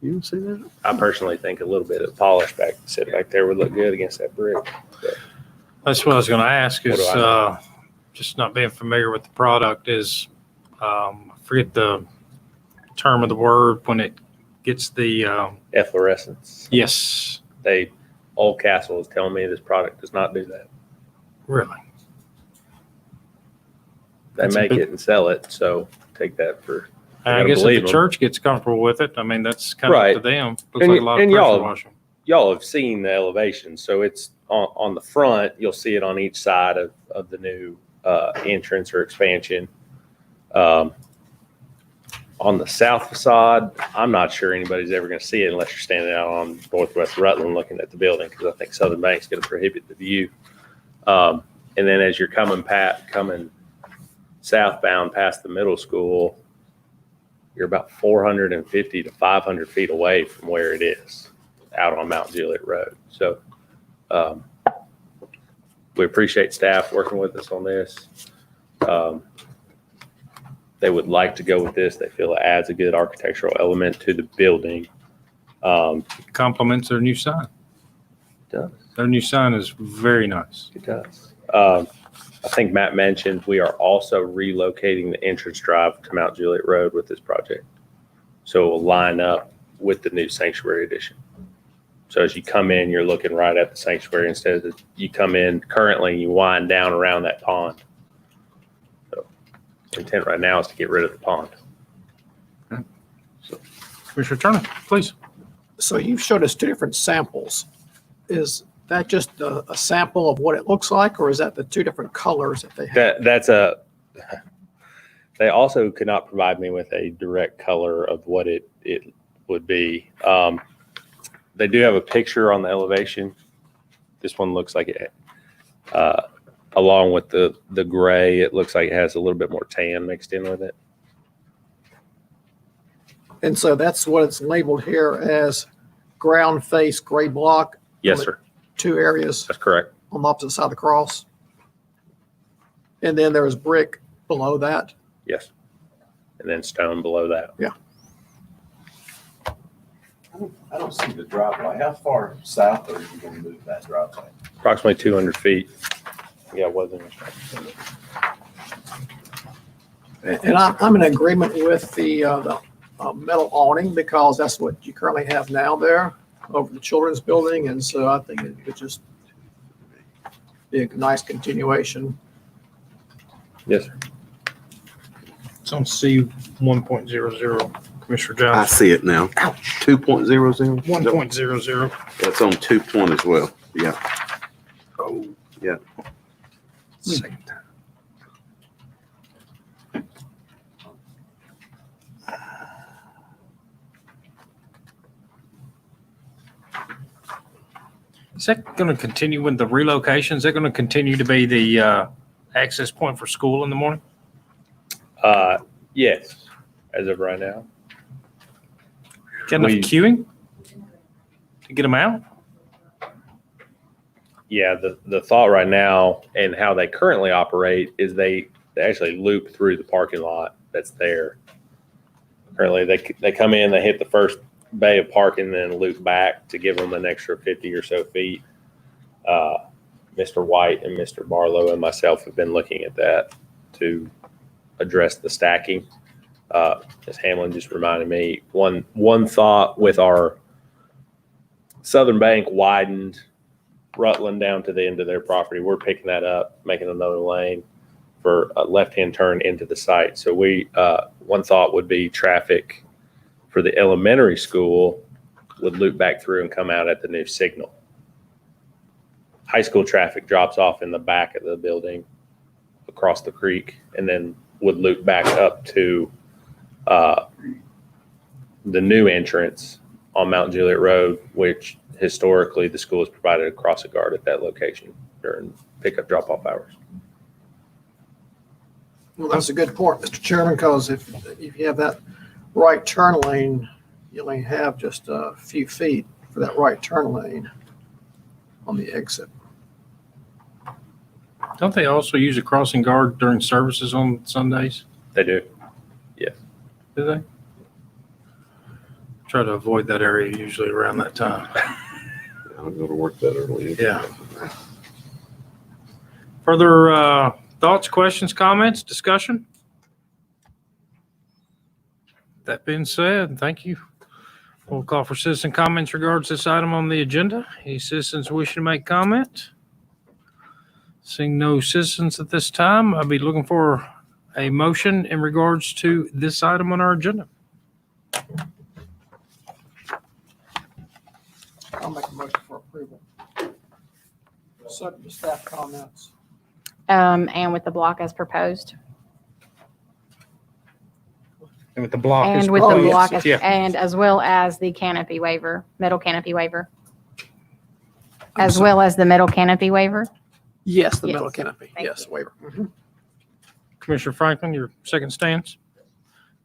You don't see that? I personally think a little bit of polish sit back there would look good against that brick. But That's what I was going to ask. Is What do I just not being familiar with the product is I forget the term of the word when it gets the efflorescence. yes, Old Castle is telling me this product does not do that. really. They That's a make big- it and sell it, so take that for. And I gotta guess if believe the 'em. church gets comfortable with it, I mean that's kind of Right. up to them. Looks And like a lot of and pressure y'all- washing. Y'all have seen the elevation, so it's on the front. You'll see it on each side of the new entrance or expansion. On the south facade, I'm not sure anybody's ever going to see it unless you're standing out on Northwest Rutland looking at the building, because I think Southern Bank's going to prohibit the view. And then as you're coming southbound past the middle school, you're about 450 to 500 feet away from where it is out on Mount Juliet Road. So we appreciate staff working with us on this. They would like to go with this. They feel it adds a good architectural element to the building. Compliments their new sign. It does. Their new sign is very nice. It does. I think Matt mentioned we are also relocating the entrance drive to Mount Juliet Road with this project. So it will line up with the new sanctuary addition. So as you come in, you're looking right at the sanctuary instead of you come in currently, you wind down around that pond. So intent right now is to get rid of the pond. Commissioner Turner, please. So you've showed us two different samples. Is that just a sample of what it looks like, or is that the two different colors that they have? They also could not provide me with a direct color of what it would be. They do have a picture on the elevation. This one looks like it, along with the gray, it looks like it has a little bit more tan mixed in with it. And so that's what it's labeled here as ground face gray block. Yes, sir. Two areas That's correct. on the opposite side of the cross. And then there's brick below that. Yes. And then stone below that. I don't see the driveway. How far south are you going to move that driveway? Approximately 200 feet. Yeah, it wasn't. And I'm in agreement with the metal awning because that's what you currently have now there over the children's building. And so I think it would just be a nice continuation. Yes, sir. It's on C 1.00, Commissioner I Jones. see it now. 2.00? 1.00. That's on 2 as well. Yeah. Oh, yeah. Second. Is that going to continue with the relocation? Is that going to continue to be the access point for school in the morning? Yes, as of right now. Get enough We- queuing to get them out? yeah, the thought right now and how they currently operate is they actually loop through the parking lot that's there. Currently, they come in, they hit the first bay of parking, then loop back to give them an extra 50 or so feet. Mr. White and Mr. Barlow and myself have been looking at that to address the stacking. Ms. Hamlin just reminded me, one thought with our southern bank widened, Rutland down to the end of their property, we're picking that up, making another lane for a left-hand turn into the site. So one thought would be traffic for the elementary school would loop back through and come out at the new signal. High school traffic drops off in the back of the building across the creek and then would loop back up to the new entrance on Mount Juliet Road, which historically the school has provided a crossing guard at that location during pickup drop-off hours. Well, that's a good point, Mr. Chairman, because if you have that right turn lane, you only have just a few feet for that right turn lane on the exit. Don't they also use a crossing guard during services on Sundays? They do. Do they? Try to avoid that area usually around that time. I don't go to work that early. Yeah. Further thoughts, questions, comments, discussion? That being said, thank you. We'll call for citizen comments regards this item on the agenda. Any citizens wishing to make comment? Seeing no citizens at this time, I'll be looking for a motion in regards to this item on our agenda. I'll make a motion for approval. Subject to staff comments. And with the block as proposed. And with the block. And is with the proposed. block, as- Yeah. and as well as the canopy waiver, metal canopy waiver. As well as the metal canopy waiver. Yes, the Yes. metal canopy. Thank Yes, you. waiver. Mhm. Commissioner Franklin, your second stands.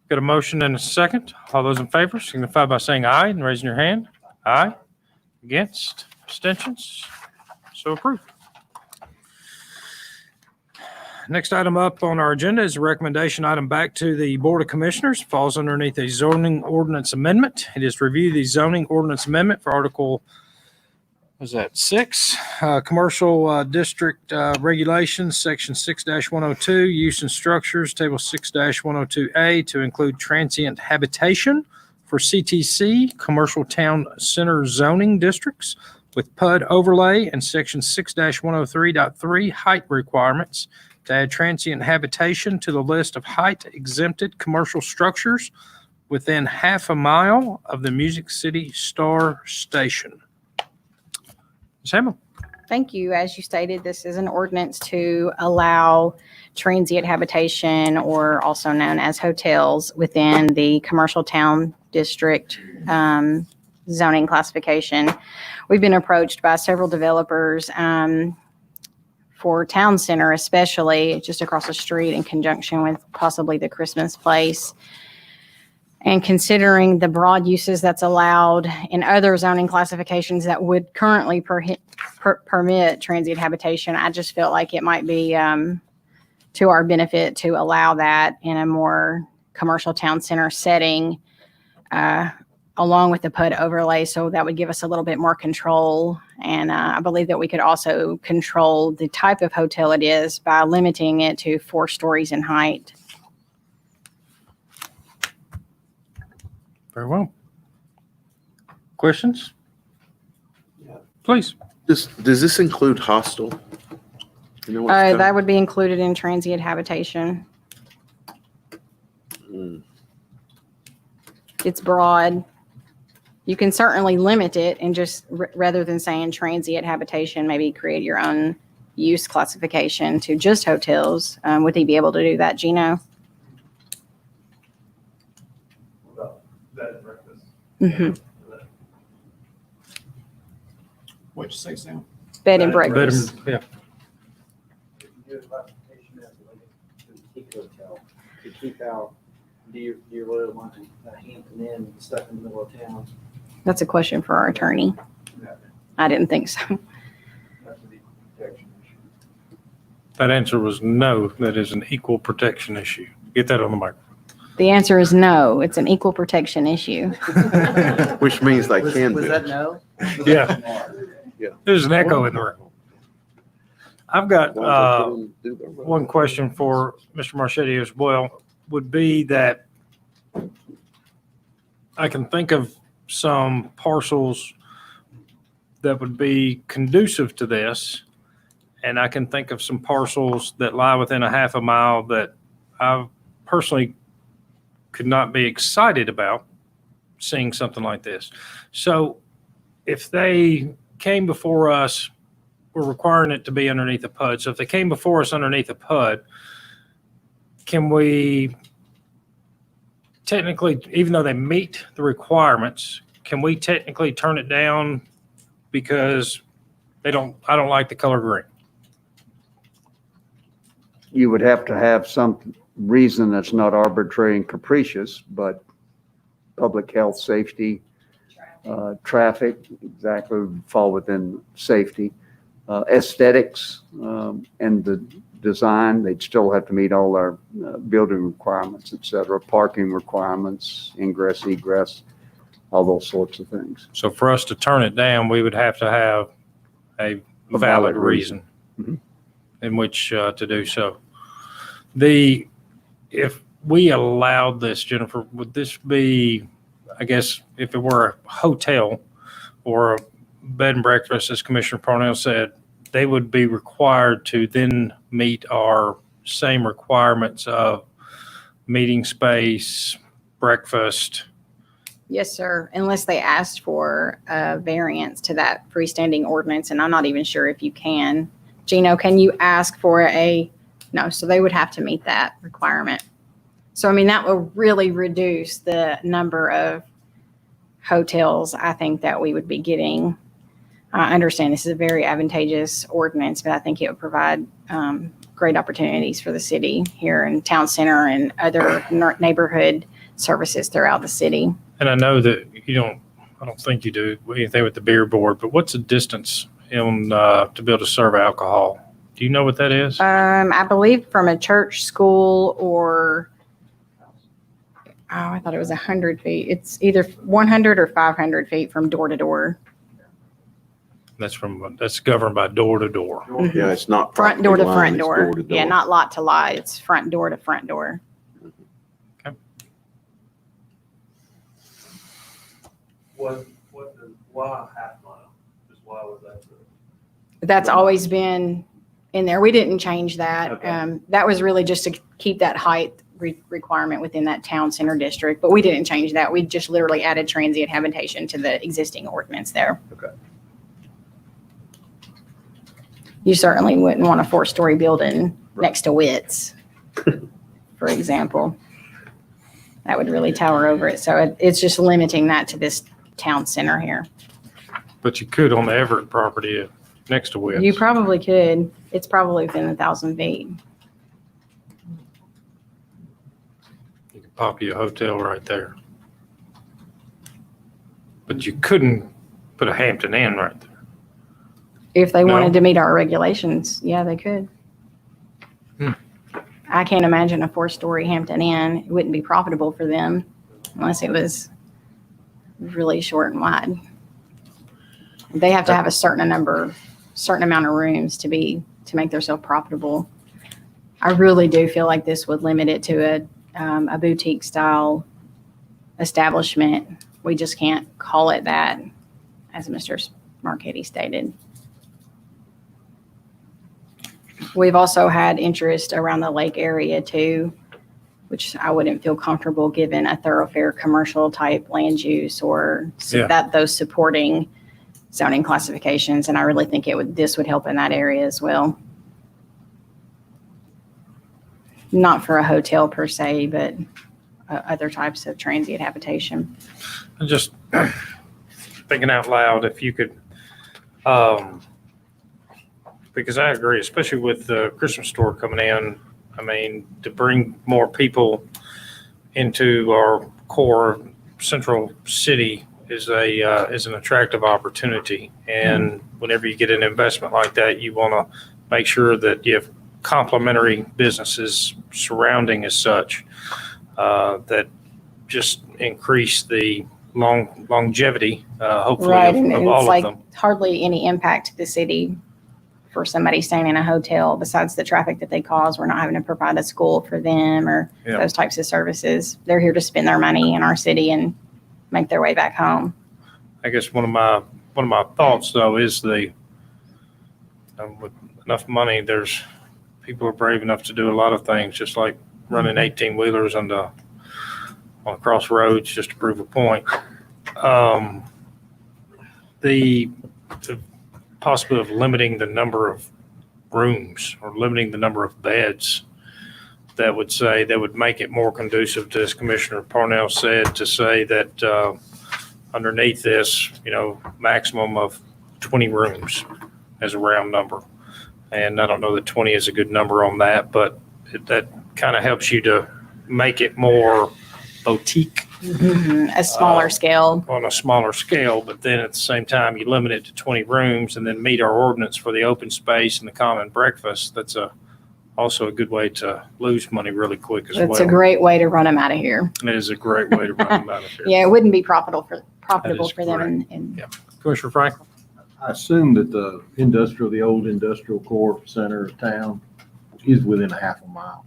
Got a motion and a second. All those in favor signify by saying aye and raising your hand. Aye. Against? Abstentions? So approved. Next item up on our agenda is a recommendation item back to the Board of Commissioners. Falls underneath a zoning ordinance amendment. It is to review the zoning ordinance amendment for Article, was that 6? Commercial District Regulations, Section 6-102, Use and Structures, Table 6-102A, to include transient habitation for CTC, Commercial Town Center zoning districts, with PUD overlay and Section 6-103.3 height requirements, to add transient habitation to the list of height exempted commercial structures within half a mile of the Music City Star Station. Ms. Hamlin? Thank you. As you stated, this is an ordinance to allow transient habitation, or also known as hotels, within the commercial town district zoning classification. We've been approached by several developers for Town Center, especially just across the street in conjunction with possibly the Christmas Place. And considering the broad uses that's allowed in other zoning classifications that would currently permit transient habitation, I just felt like it might be to our benefit to allow that in a more commercial town center setting, along with the PUD overlay. So that would give us a little bit more control. And I believe that we could also control the type of hotel it is by limiting it to 4 stories in height. Very well. Questions? Please. Does this include hostel? You know what it's That called? would be included in transient habitation. Mm. It's broad. You can certainly limit it and just, rather than saying transient habitation, maybe create your own use classification to just hotels. Would he be able to do that, Gino? Mhm. What'd you say, Sam? Bed and Bed breakfast. and- Yeah. Do a classification as like a boutique hotel. To keep out, do you really want a Hampton Inn stuck in the middle of town? That's a question for our attorney. I didn't think so. That's what he That answer was no, that is an equal protection issue. Get that on the microphone. The answer is no. It's an equal protection issue. Which means they can Was do that it. no? Yeah. Yeah. There's an echo in the room. I've got As long as they put them- do their road. one question for Mr. Marchetti as well, would be that I can think of some parcels that would be conducive to this, and I can think of some parcels that lie within a half a mile that I personally could not be excited about seeing something like this. So if they came before us, we're requiring it to be underneath a PUD. So if they came before us underneath a PUD, can we technically, even though they meet the requirements, can we technically turn it down because I don't like the color green? You would have to have some reason that's not arbitrary and capricious, but public health, safety, traffic, exactly would fall within safety. Aesthetics, and the design, they'd still have to meet all our building requirements, et cetera, parking requirements, ingress, egress, all those sorts of things. So for us to turn it down, we would have to have a A valid valid reason reason. in which to do so. If we allowed this, Jennifer, would this be, I guess, if it were a hotel or a bed and breakfast, as Commissioner Parnell said, they would be required to then meet our same requirements of meeting space, breakfast. Yes, sir, unless they asked for a variance to that freestanding ordinance, and I'm not even sure if you can. Gino, can you ask for no, so they would have to meet that requirement. So, I mean, that will really reduce the number of hotels I think that we would be getting. I understand this is a very advantageous ordinance, but I think it would provide great opportunities for the city here in Town Center and other neighborhood services throughout the city. And I know that I don't think you do anything with the beer board, but what's the distance to be able to serve alcohol? Do you know what that is? I believe from a church, school, or, I thought it was 100 feet. It's either 100 or 500 feet from door to door. That's governed by door to door. Yeah, it's not. Front door to property line, front it's door. to Yeah, not lot to lot. It's front door to front door. Why half mile? Just why was that? That's always been in there. We didn't change that. Okay. That was really just to keep that height requirement within that town center district, but we didn't change that. We just literally added transient habitation to the existing ordinance there. Okay. You certainly wouldn't want a 4-story building next to Witt's, for example. That would really tower over it. So it's just limiting that to this town center here. But you could on the Everett property next to Witt's. You probably could. It's probably within 1,000 feet. You could pop you a hotel right there. But you couldn't put a Hampton Inn right there. If they No? wanted to meet our regulations, yeah, they could. I can't imagine a 4-story Hampton Inn. It wouldn't be profitable for them unless it was really short and wide. They have to have a certain amount of rooms to make themselves profitable. I really do feel like this would limit it to a boutique style establishment. We just can't call it that, as Mr. Marchetti stated. We've also had interest around the lake area too, which I wouldn't feel comfortable given a thoroughfare commercial type land use or Yeah. those supporting zoning classifications. And I really think this would help in that area as well. Not for a hotel per se, but other types of transient habitation. I'm just thinking out loud, if you could, because I agree, especially with the Christmas store coming in. I mean, to bring more people into our core central city is an attractive opportunity. And whenever you get an investment like that, you want to make sure that you have complementary businesses surrounding as such that just increase the longevity, hopefully, Right, of and all it's of like them. hardly any impact to the city for somebody staying in a hotel besides the traffic that they cause. We're not having to provide a school for them or Yeah. those types of services. They're here to spend their money in our city and make their way back home. I guess one of my thoughts though is with enough money, there's people are brave enough to do a lot of things, just like running 18-wheelers on crossroads just to prove a point. The possibility of limiting the number of rooms or limiting the number of beds that would make it more conducive to, as Commissioner Parnell said, to say that underneath this, maximum of 20 rooms as a round number. And I don't know that 20 is a good number on that, but that kind of helps you to make it more boutique A smaller scale. on a smaller scale. But then at the same time, you limit it to 20 rooms and then meet our ordinance for the open space and the common breakfast. That's also a good way to lose money really quick as well. It's a great way to run them out of here. It is a great way to run them out of here. Yeah, it wouldn't be profitable That is for them. And Commissioner Franklin? I assume that the old industrial core center of town is within a half a mile.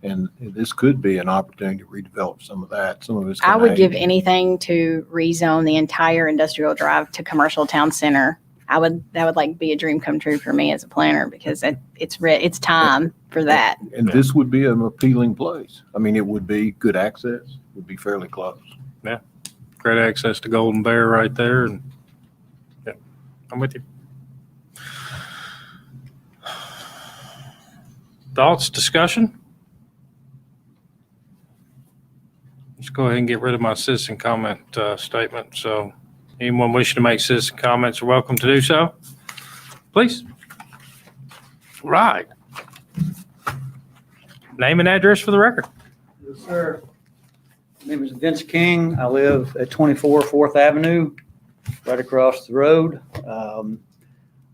And this could be an opportunity to redevelop some of that. Some of it's. I would give anything to rezone the entire industrial drive to commercial town center. That would like be a dream come true for me as a planner because it's time for that. And this would be an appealing place. I mean, it would be good access, would be fairly close. Great access to Golden Bear right there. And yeah, I'm with you. Thoughts, discussion? Let's go ahead and get rid of my citizen comment statement. So anyone wishing to make citizen comments are welcome to do so. Please. Right. Name and address for the record. Yes, sir. My name is Vince King. I live at 24 4th Avenue, right across the road.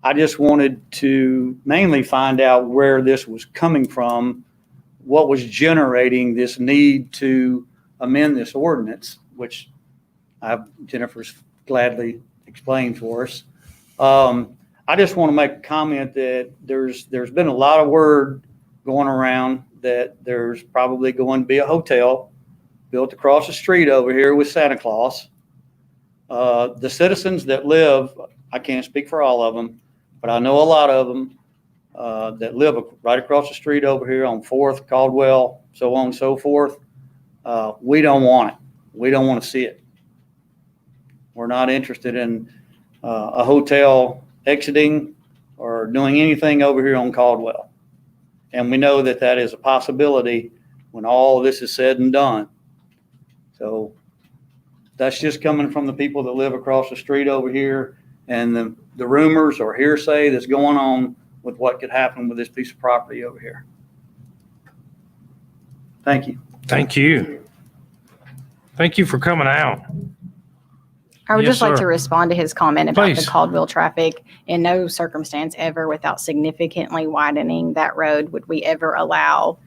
I just wanted to mainly find out where this was coming from, what was generating this need to amend this ordinance, which Jennifer's gladly explained for us. I just want to make a comment that there's been a lot of word going around that there's probably going to be a hotel built across the street over here with Santa Claus. The citizens that live, I can't speak for all of them, but I know a lot of them that live right across the street over here on 4th, Caldwell, so on and so forth. We don't want it. We don't want to see it. We're not interested in a hotel exiting or doing anything over here on Caldwell. And we know that that is a possibility when all this is said and done. So that's just coming from the people that live across the street over here and the rumors or hearsay that's going on with what could happen with this piece of property over here. Thank you. Thank you. Thank you for coming out. I would Yes, just like sir. to respond to his comment about Please. the Caldwell traffic. In no circumstance ever without significantly widening that road would we ever allow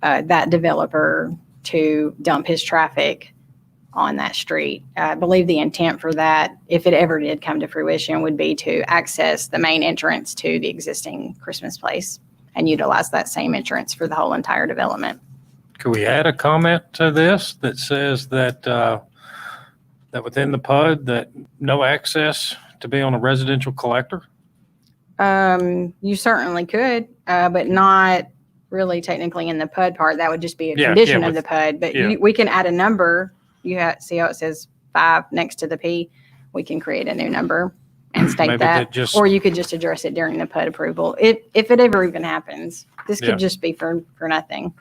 that developer to dump his traffic on that street. I believe the intent for that, if it ever did come to fruition, would be to access the main entrance to the existing Christmas place and utilize that same entrance for the whole entire development. Could we add a comment to this that says that that within the PUD, that no access to be on a residential collector? You certainly could, but not really technically in the PUD part. That would just be a Yeah, condition yeah, of the PUD. But yeah. we can add a number. See how it says 5 next to the P? We can create a new number and state Maybe that. just, Or you could just address it during the PUD approval. If it ever even happens, this Yeah. could just be for nothing.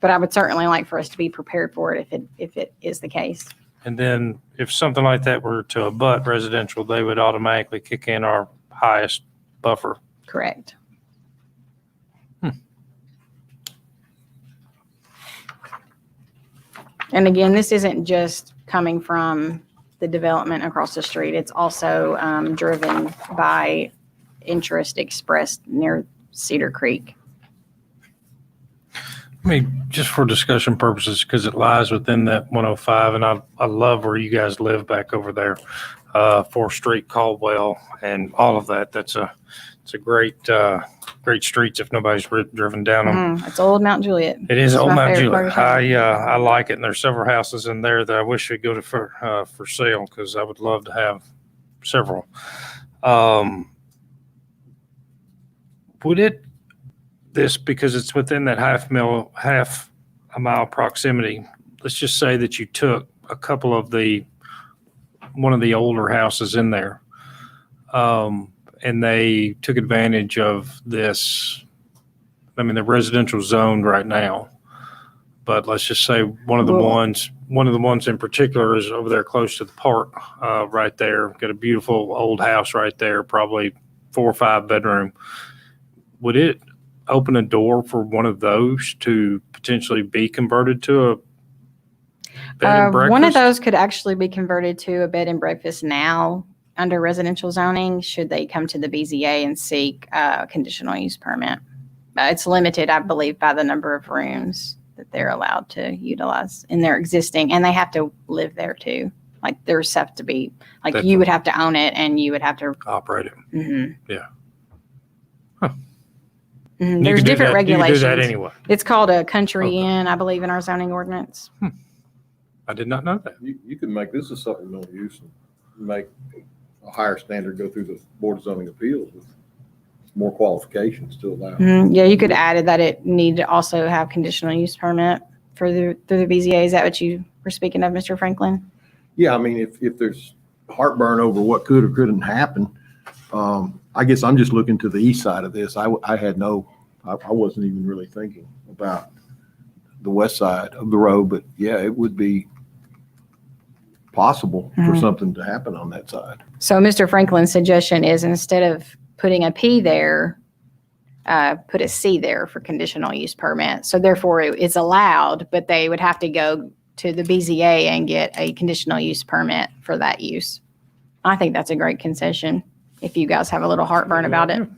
But I would certainly like for us to be prepared for it if it is the case. and then if something like that were to abut residential, they would automatically kick in our highest buffer. Correct. And again, this isn't just coming from the development across the street. It's also driven by interest expressed near Cedar Creek I mean, just for discussion purposes, because it lies within that 105, and I love where you guys live back over there, 4th Street, Caldwell, and all of that. It's a great streets if nobody's driven down them. It's old Mount Juliet. It is It's Old my Mount favorite part of Juliet. town. I like it, and there's several houses in there that I wish would go to for sale because I would love to have several. Would this, because it's within that half a mile proximity, let's just say that you took a couple of one of the older houses in there, and they took advantage of this. I mean, they're residential zoned right now, but let's just say one of the ones in particular is over there close to the park, right there. Got a beautiful old house right there, probably 4 or 5 bedroom. Would it open a door for one of those to potentially be converted to a bed and breakfast? One of those could actually be converted to a bed and breakfast now under residential zoning, should they come to the BZA and seek a conditional use permit. It's limited, I believe, by the number of rooms that they're allowed to utilize in their existing, and they have to live there too. Like there's have to be, like That's you would have to own it and you would have to. Operate it. Yeah. There's You can do different that- regulations. You can do that anyway. It's called a country Okay. inn, I believe, in our zoning ordinance. I did not know that. You could make this a supplemental use and make a higher standard go through the Board of Zoning Appeals with more qualifications to allow. Yeah, you could add it that it need to also have conditional use permit through the BZA. Is that what you were speaking of, Mr. Franklin? Yeah, I mean, if there's heartburn over what could or couldn't happen, I guess I'm just looking to the east side of this. I wasn't even really thinking about the west side of the road, but yeah, it would be possible for something to happen on that side. So Mr. Franklin's suggestion is instead of putting a P there, put a C there for conditional use permit. So therefore it's allowed, but they would have to go to the BZA and get a conditional use permit for that use. I think that's a great concession if you guys have a little heartburn about it.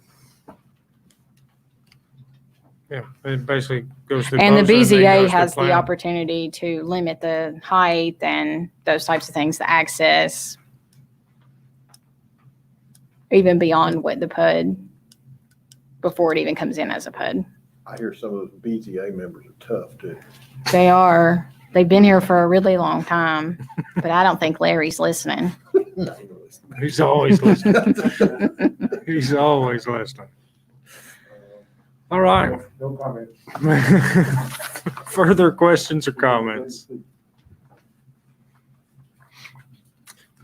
Yeah, it basically goes through. And the both, then BZA goes through has the planning. opportunity to limit the height and those types of things, the access, even beyond what the PUD, before it even comes in as a PUD. I hear some of those BZA members are tough too. They are. They've been here for a really long time, but I don't think Larry's listening. He's always listening. He's always listening. All right. No comment. Further questions or comments?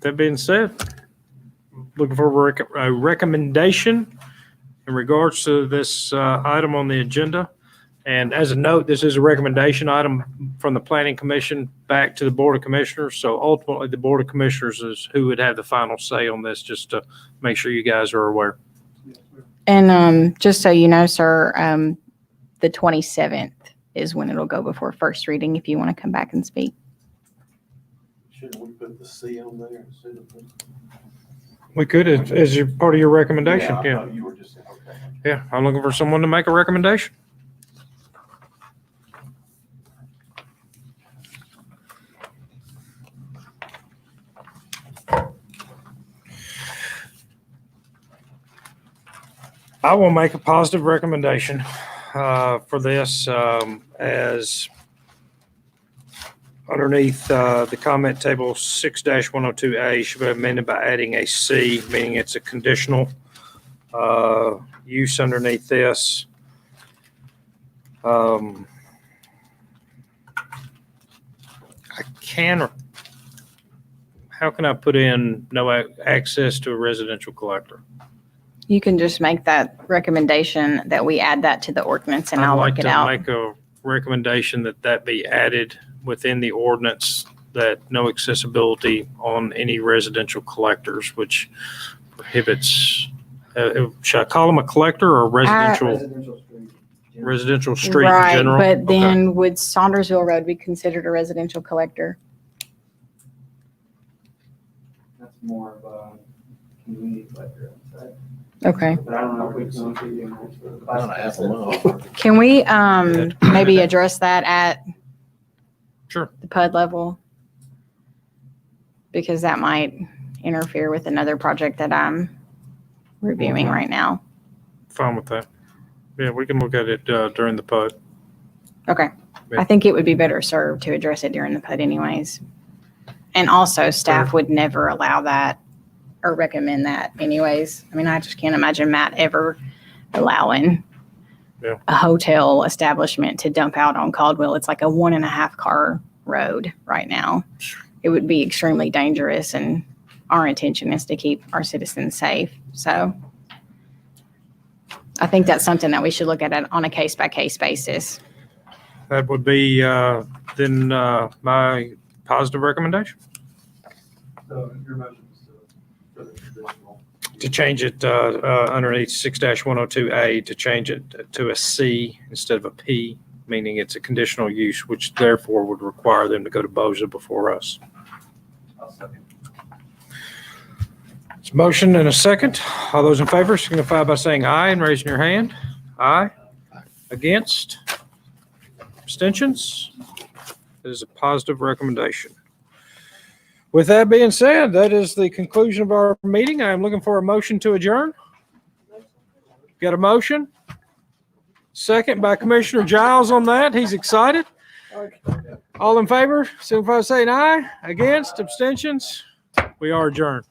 That being said, looking for a recommendation in regards to this item on the agenda. And as a note, this is a recommendation item from the Planning Commission back to the Board of Commissioners. So ultimately, the Board of Commissioners is who would have the final say on this, just to make sure you guys are aware. And just so you know, sir, the 27th is when it'll go before first reading, if you want to come back and speak. Shouldn't we put the C on there instead of? We could, as your part of your recommendation, I yeah. thought you were just saying, okay. Yeah, I'm looking for someone to make a recommendation. I will make a positive recommendation for this as underneath the comment table 6-102A should be amended by adding a C, meaning it's a conditional use underneath this. I can, how can I put in no access to a residential collector? You can just make that recommendation that we add that to the ordinance and I'll work it out. I'd like to make a recommendation that be added within the ordinance, that no accessibility on any residential collectors, which prohibits, should I call them a collector or residential street in Right, general? but Okay. then would Saundersville Road be considered a residential collector? That's more of a community collector, I'd say. Okay. But I don't know if we can see you. I don't know, half a mile. Can we maybe address that at Sure. the PUD level? Because that might interfere with another project that I'm reviewing right now. Fine with that. Yeah, we can look at it during the PUD. Okay. I think it would be better served to address it during the PUD anyways. And also, staff would never allow that or recommend that anyways. I mean, I just can't imagine Matt ever allowing Yeah. a hotel establishment to dump out on Caldwell. It's like a 1.5 car road right now. It would be extremely dangerous, and our intention is to keep our citizens safe. So I think that's something that we should look at on a case-by-case basis. That would be then my positive recommendation So your motion is for the conditional. to change it underneath 6-102A to change it to a C instead of a P, meaning it's a conditional use, which therefore would require them to go to BOZA before us. I'll second. It's a motion and a second. All those in favor signify by saying aye and raising your hand. Aye. Against? Abstentions? It is a positive recommendation. With that being said, that is the conclusion of our meeting. I am looking for a motion to adjourn. Got a motion? Second by Commissioner Giles on that. He's excited. All in favor, signify by saying aye. Against? Abstentions? We are adjourned.